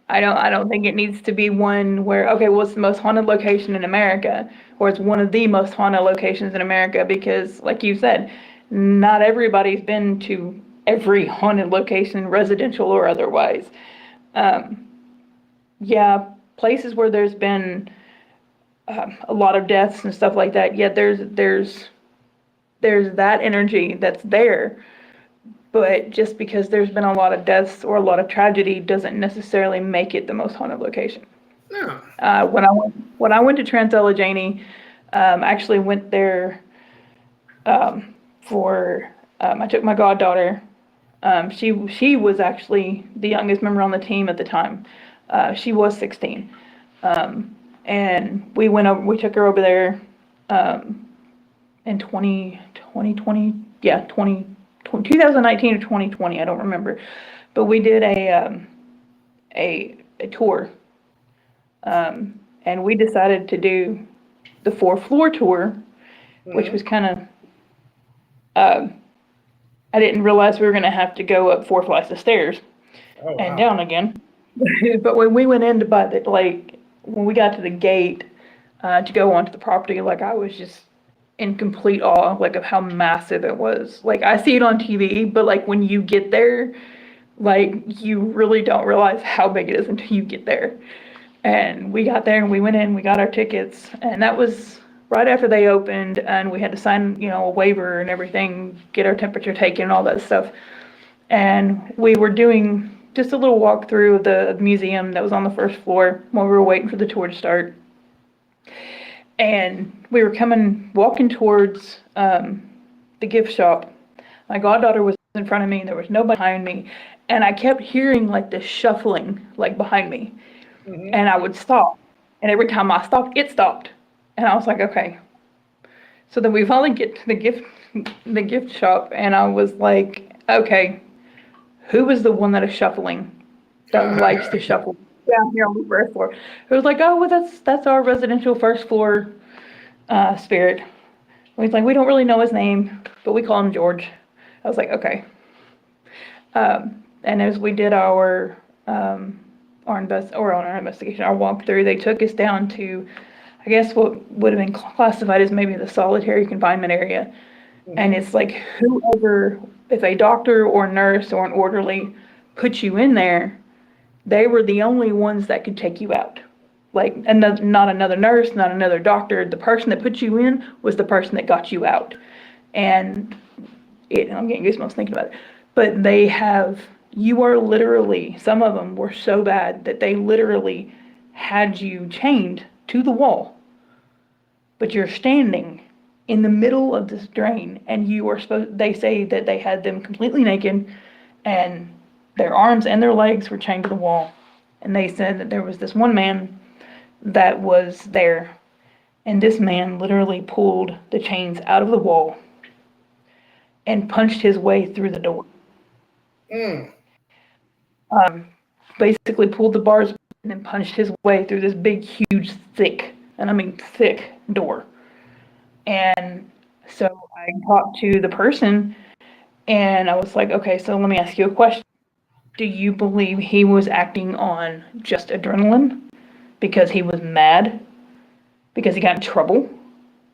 I don't think it needs to be one where, okay, well, it's the most haunted location in America, or it's one of the most haunted locations in America, because like you said, not everybody's been to every haunted location, residential or otherwise. Yeah, places where there's been a lot of deaths and stuff like that. Yeah, there's that energy that's there. But just because there's been a lot of deaths or a lot of tragedy doesn't necessarily make it the most haunted location. Yeah. When I went to Trans-Allegheny, actually went there for I took my goddaughter. She was actually the youngest member on the team at the time. She was 16, and we took her over there in 2019 or 2020. I don't remember, but we did a tour, and we decided to do the 4-floor tour, which was kind of. I didn't realize we were going to have to go up 4 flights of stairs and down again. But when we went in to buy when we got to the gate to go onto the property, I was just in complete awe, of how massive it was. I see it on TV, but when you get there, you really don't realize how big it is until you get there. And we got there and we went in, we got our tickets, and that was right after they opened, and we had to sign, a waiver and everything, get our temperature taken and all that stuff. And we were doing just a little walk through the museum that was on the first floor while we were waiting for the tour to start. And we were walking towards the gift shop. My goddaughter was in front of me, and there was nobody behind me. And I kept hearing this shuffling behind me. Mm-hmm. And I would stop. And every time I stopped, it stopped. And I was like, okay. So then we finally get to the gift shop, and I was like, okay, who is the one that is shuffling, that likes to shuffle down here on the first floor? It was like, oh, well, that's our residential first floor spirit. And he's like, we don't really know his name, but we call him George. I was like, okay. And as we did our investigation, our walkthrough, they took us down to, I guess, what would have been classified as maybe the solitary confinement area. Mm-hmm. And it's whoever, if a doctor or nurse or an orderly put you in there, they were the only ones that could take you out. And not another nurse, not another doctor. The person that put you in was the person that got you out. And I'm getting goosebumps thinking about it. But you are literally, some of them were so bad that they literally had you chained to the wall. But you're standing in the middle of this drain, and they say that they had them completely naked, and their arms and their legs were chained to the wall. And they said that there was this one man that was there, and this man literally pulled the chains out of the wall and punched his way through the door. Basically pulled the bars and then punched his way through this big, huge, thick door. And so I talked to the person, and I was like, okay, so let me ask you a question. Do you believe he was acting on just adrenaline because he was mad, because he got in trouble?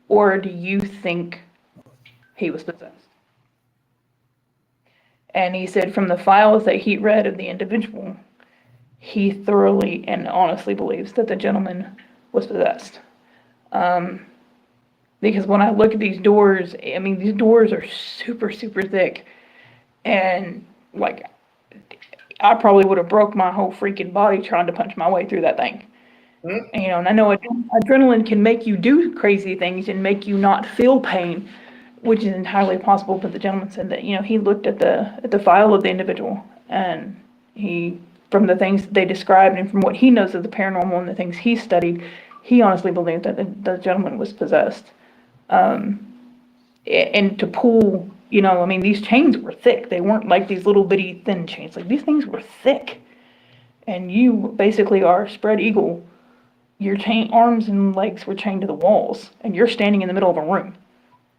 Or do you think he was possessed? And he said from the files that he read of the individual, he thoroughly and honestly believes that the gentleman was possessed. Because when I look at these doors, these doors are super, super thick. And I probably would have broke my whole freaking body trying to punch my way through that thing. Mm-hmm. And I know adrenaline can make you do crazy things and make you not feel pain, which is entirely possible. But the gentleman said that, he looked at the file of the individual, and from the things that they described and from what he knows of the paranormal and the things he studied, he honestly believed that the gentleman was possessed. And to pull, these chains were thick. They weren't like these little bitty thin chains. These things were thick. And you basically are spread eagle. Your arms and legs were chained to the walls, and you're standing in the middle of a room.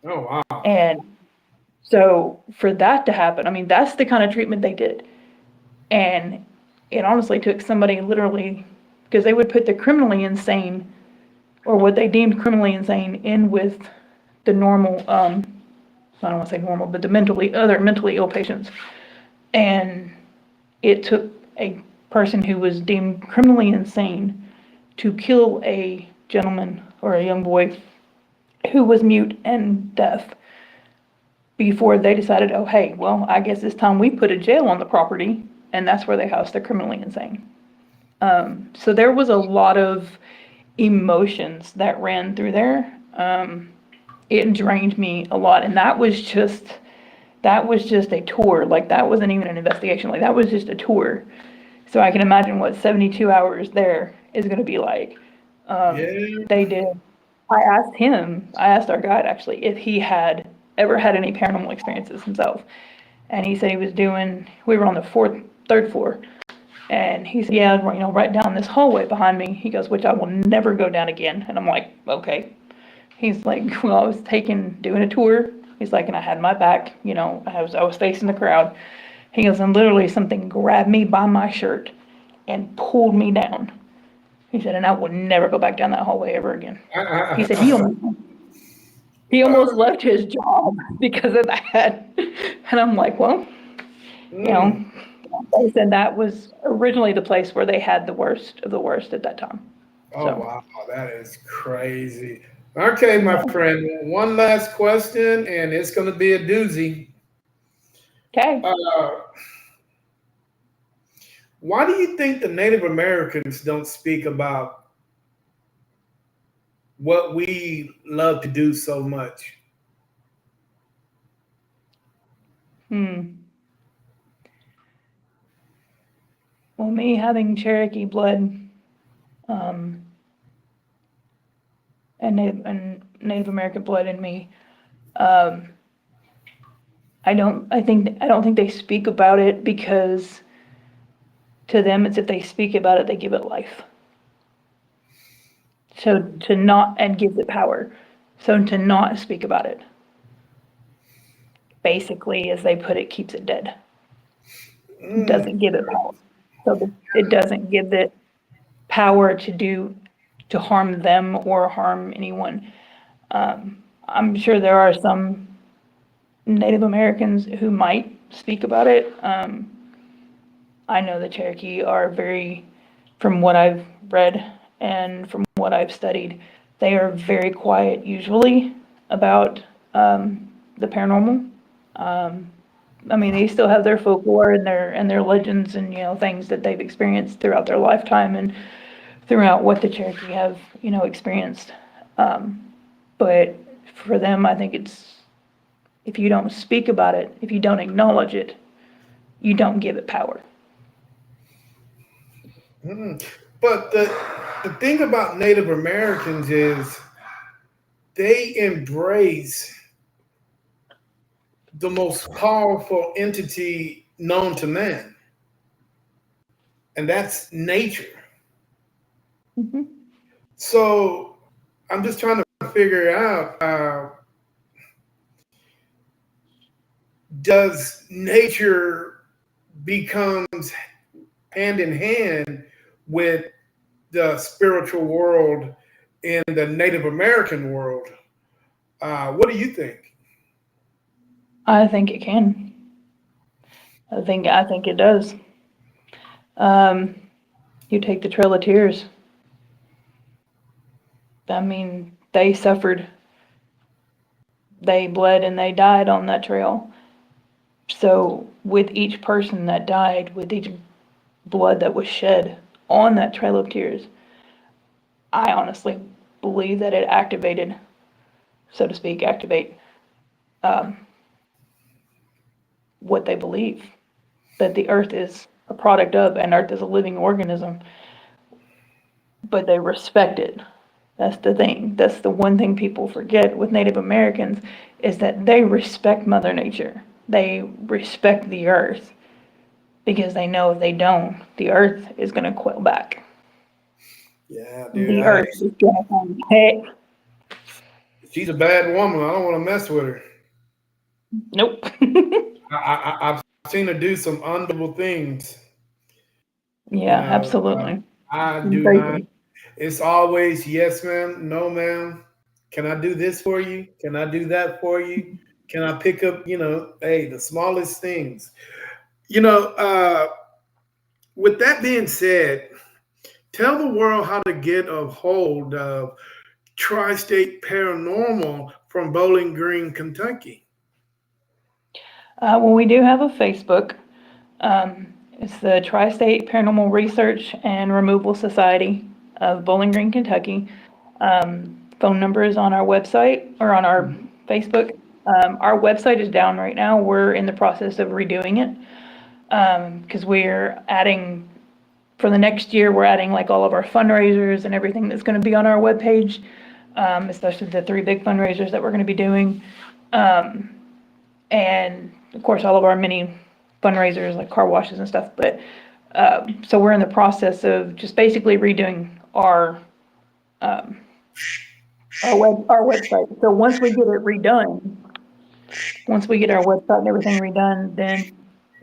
Oh, wow. And so for that to happen, that's the kind of treatment they did. And it honestly took somebody literally, because they would put the criminally insane, or what they deemed criminally insane, in with the normal I don't want to say normal, but the other mentally ill patients. And it took a person who was deemed criminally insane to kill a gentleman or a young boy who was mute and deaf before they decided, oh, hey, well, I guess it's time we put a jail on the property, and that's where they housed the criminally insane. So there was a lot of emotions that ran through there. It drained me a lot, and that was just a tour. Like, that wasn't even an investigation. Like, that was just a tour. So I can imagine what 72 hours there is going to be like. They did. I asked our guide actually if he had ever had any paranormal experiences himself. And he said we were on the third floor. And he said, yeah, right down this hallway behind me. He goes, which I will never go down again. And I'm like, okay. He's like, well, I was doing a tour. He's like, and I had my back, I was facing the crowd. He goes, and literally something grabbed me by my shirt and pulled me down. He said, and I will never go back down that hallway ever again. He said he almost left his job because of that. And I'm like, well, they said that was originally the place where they had the worst of the worst at that time. Oh, so. Wow, that is crazy. Okay, my friend, one last question, and it's going to be a doozy. Okay. Why do you think the Native Americans don't speak about what we love to do so much? Well, me having Cherokee blood, and Native American blood in me, I don't think they speak about it because to them it's if they speak about it, they give it life. So to not, and gives it power. So to not speak about it, basically, as they put it, keeps it dead. Doesn't give it power. So it doesn't give it power to harm them or harm anyone. I'm sure there are some Native Americans who might speak about it. I know the Cherokee are from what I've read and from what I've studied, they are very quiet usually about the paranormal. They still have their folklore and their legends and things that they've experienced throughout their lifetime and throughout what the Cherokee have experienced. But for them, I think it's, if you don't speak about it, if you don't acknowledge it, you don't give it power. But the thing about Native Americans is they embrace the most powerful entity known to man, and that's nature. Mm-hmm. So I'm just trying to figure out, does nature becomes hand in hand with the spiritual world in the Native American world? What do you think? I think it can. I think it does. You take the Trail of Tears. They suffered. They bled and they died on that trail. So with each person that died, with each blood that was shed on that Trail of Tears, I honestly believe that it activated, so to speak, what they believe, that the earth is a product of, and earth is a living organism, but they respect it. That's the thing. That's the one thing people forget with Native Americans, is that they respect Mother Nature. They respect the earth because they know if they don't, the earth is going to quail back. Yeah, dude. The earth is going to come back. She's a bad woman. I don't want to mess with her. Nope. I've seen her do some unbelievable things. Yeah, absolutely. I do not. It's always yes, ma'am, no, ma'am. Can I do this for you? Can I do that for you? Can I pick up, hey, the smallest things? You know, with that being said, tell the world how to get a hold of Tri-State Paranormal from Bowling Green, Kentucky. Well, we do have a Facebook. It's the Tri-State Paranormal Research and Removal Society of Bowling Green, Kentucky. Phone number is on our website or on our Facebook. Our website is down right now. We're in the process of redoing it because we're adding, for the next year, we're adding like all of our fundraisers and everything that's going to be on our webpage, especially the 3 big fundraisers that we're going to be doing. And of course, all of our mini fundraisers like car washes and stuff. But so we're in the process of just basically redoing our website. So once we get it redone, once we get our website and everything redone, then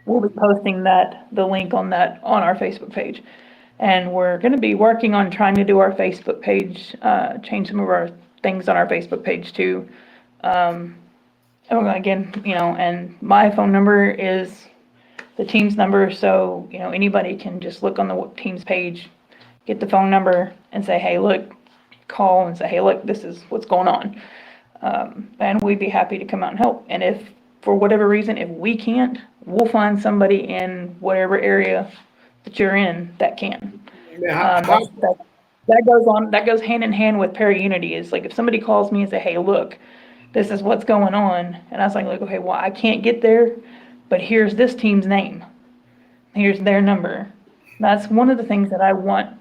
we'll be posting the link on our Facebook page. And we're going to be working on trying to do our Facebook page, change some of our things on our Facebook page too. Again, and my phone number is the team's number, so anybody can just look on the team's page, get the phone number, and say, hey, look, call and say, hey, look, this is what's going on, and we'd be happy to come out and help. And if for whatever reason, if we can't, we'll find somebody in whatever area that you're in that can. That goes hand in hand with para-unity. Is like if somebody calls me and say, hey, look, this is what's going on. And I was like, okay, well, I can't get there, but here's this team's name. Here's their number. That's one of the things that I want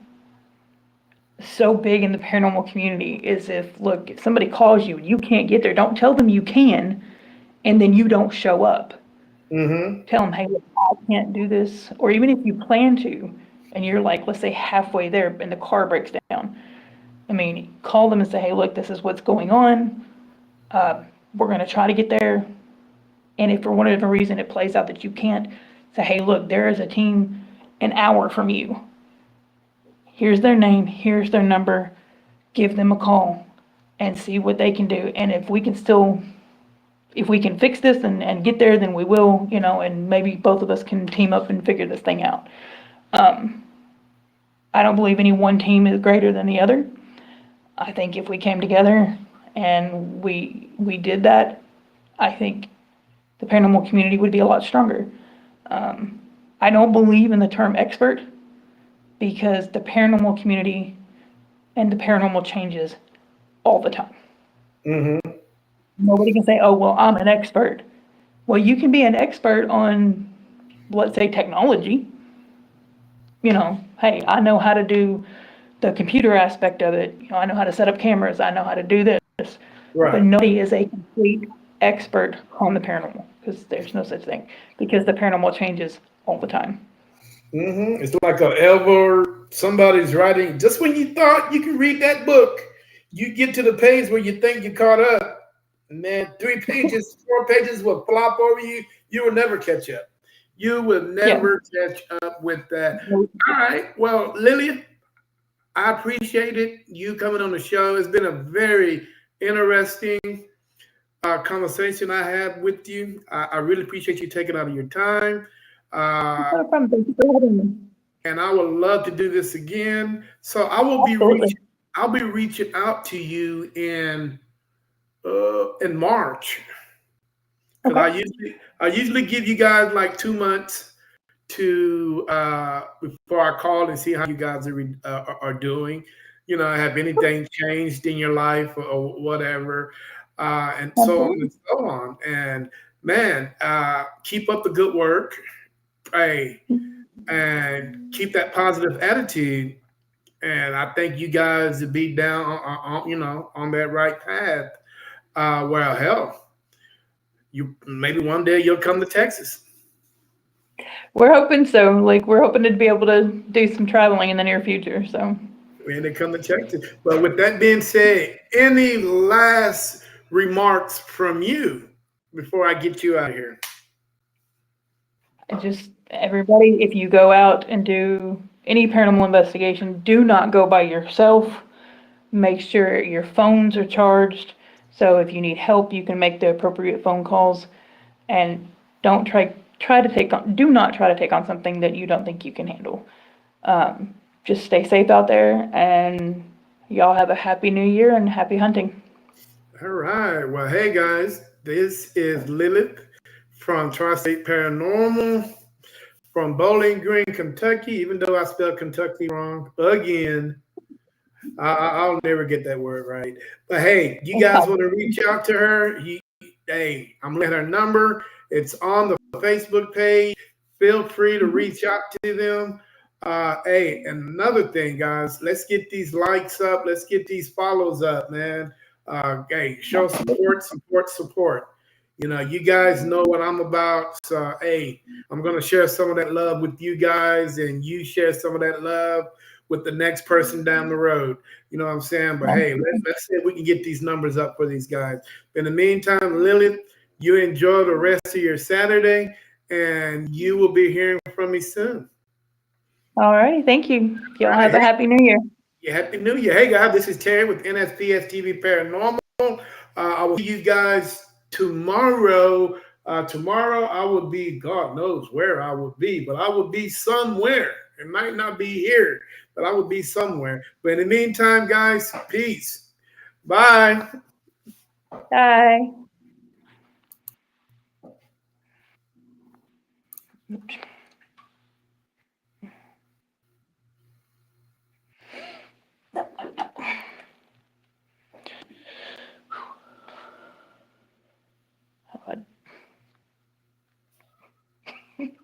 so big in the paranormal community is if somebody calls you, you can't get there, don't tell them you can, and then you don't show up. Mm-hmm. Tell them, hey, look, I can't do this. Or even if you plan to, and you're like, let's say halfway there and the car breaks down. I mean, call them and say, hey, look, this is what's going on. We're going to try to get there. And if for whatever reason it plays out that you can't, say, hey, look, there is a team an hour from you. Here's their name, here's their number. Give them a call and see what they can do. And if we can fix this and get there, then we will, and maybe both of us can team up and figure this thing out. I don't believe any one team is greater than the other. I think if we came together and we did that, I think the paranormal community would be a lot stronger. I don't believe in the term expert because the paranormal community and the paranormal changes all the time. Mm-hmm. Nobody can say, oh, well, I'm an expert. Well, you can be an expert on, let's say, technology. Hey, I know how to do the computer aspect of it. I know how to set up cameras. I know how to do this. Right. But nobody is a complete expert on the paranormal because there's no such thing because the paranormal changes all the time. Mm-hmm. It's like somebody's writing. Just when you thought you can read that book, you get to the page where you think you caught up, and then 3 pages, 4 pages will flop over you. You will never catch up. You will never catch up with that. All right. Well, Lillian, I appreciated you coming on the show. It's been a very interesting conversation I had with you. I really appreciate you taking out of your time. No problem. Thank you for having me. And I would love to do this again. So I will I'll be reaching out to you in March. Because I usually give you guys like 2 months to before I call and see how you guys are doing. Have anything changed in your life or whatever, and so on and so on. And man, keep up the good work, pray, and keep that positive attitude. And I think you guys will be down on that right path. Well, hell, you maybe one day you'll come to Texas. We're hoping so. We're hoping to be able to do some traveling in the near future. So when they come to Texas. But with that being said, any last remarks from you before I get you out of here? Just everybody, if you go out and do any paranormal investigation, do not go by yourself. Make sure your phones are charged. So if you need help, you can make the appropriate phone calls, and don't do not try to take on something that you don't think you can handle. Just stay safe out there, and y'all have a happy new year and happy hunting. All right. Well, hey guys, this is Lilith from Tri-State Paranormal from Bowling Green, Kentucky. Even though I spelled Kentucky wrong again, I'll never get that word right. But hey, you guys want to reach out to her? Hey, I'm letting her number. It's on the Facebook page. Feel free to reach out to them. Hey, and another thing, guys, let's get these likes up. Let's get these follows up, man. Hey, show support. You know, you guys know what I'm about. So, hey, I'm going to share some of that love with you guys, and you share some of that love with the next person down the road. You know what I'm saying? But hey, let's see if we can get these numbers up for these guys. In the meantime, Lilith, you enjoy the rest of your Saturday, and you will be hearing from me soon. All right, thank you. Y'all have a happy new year. Yeah, happy new year. Hey guys, this is Terry with NSPS TV Paranormal. I will see you guys tomorrow. Tomorrow I will be, God knows where I will be, but I will be somewhere. It might not be here, but I will be somewhere. But in the meantime, guys, peace. Bye. Bye. Oops.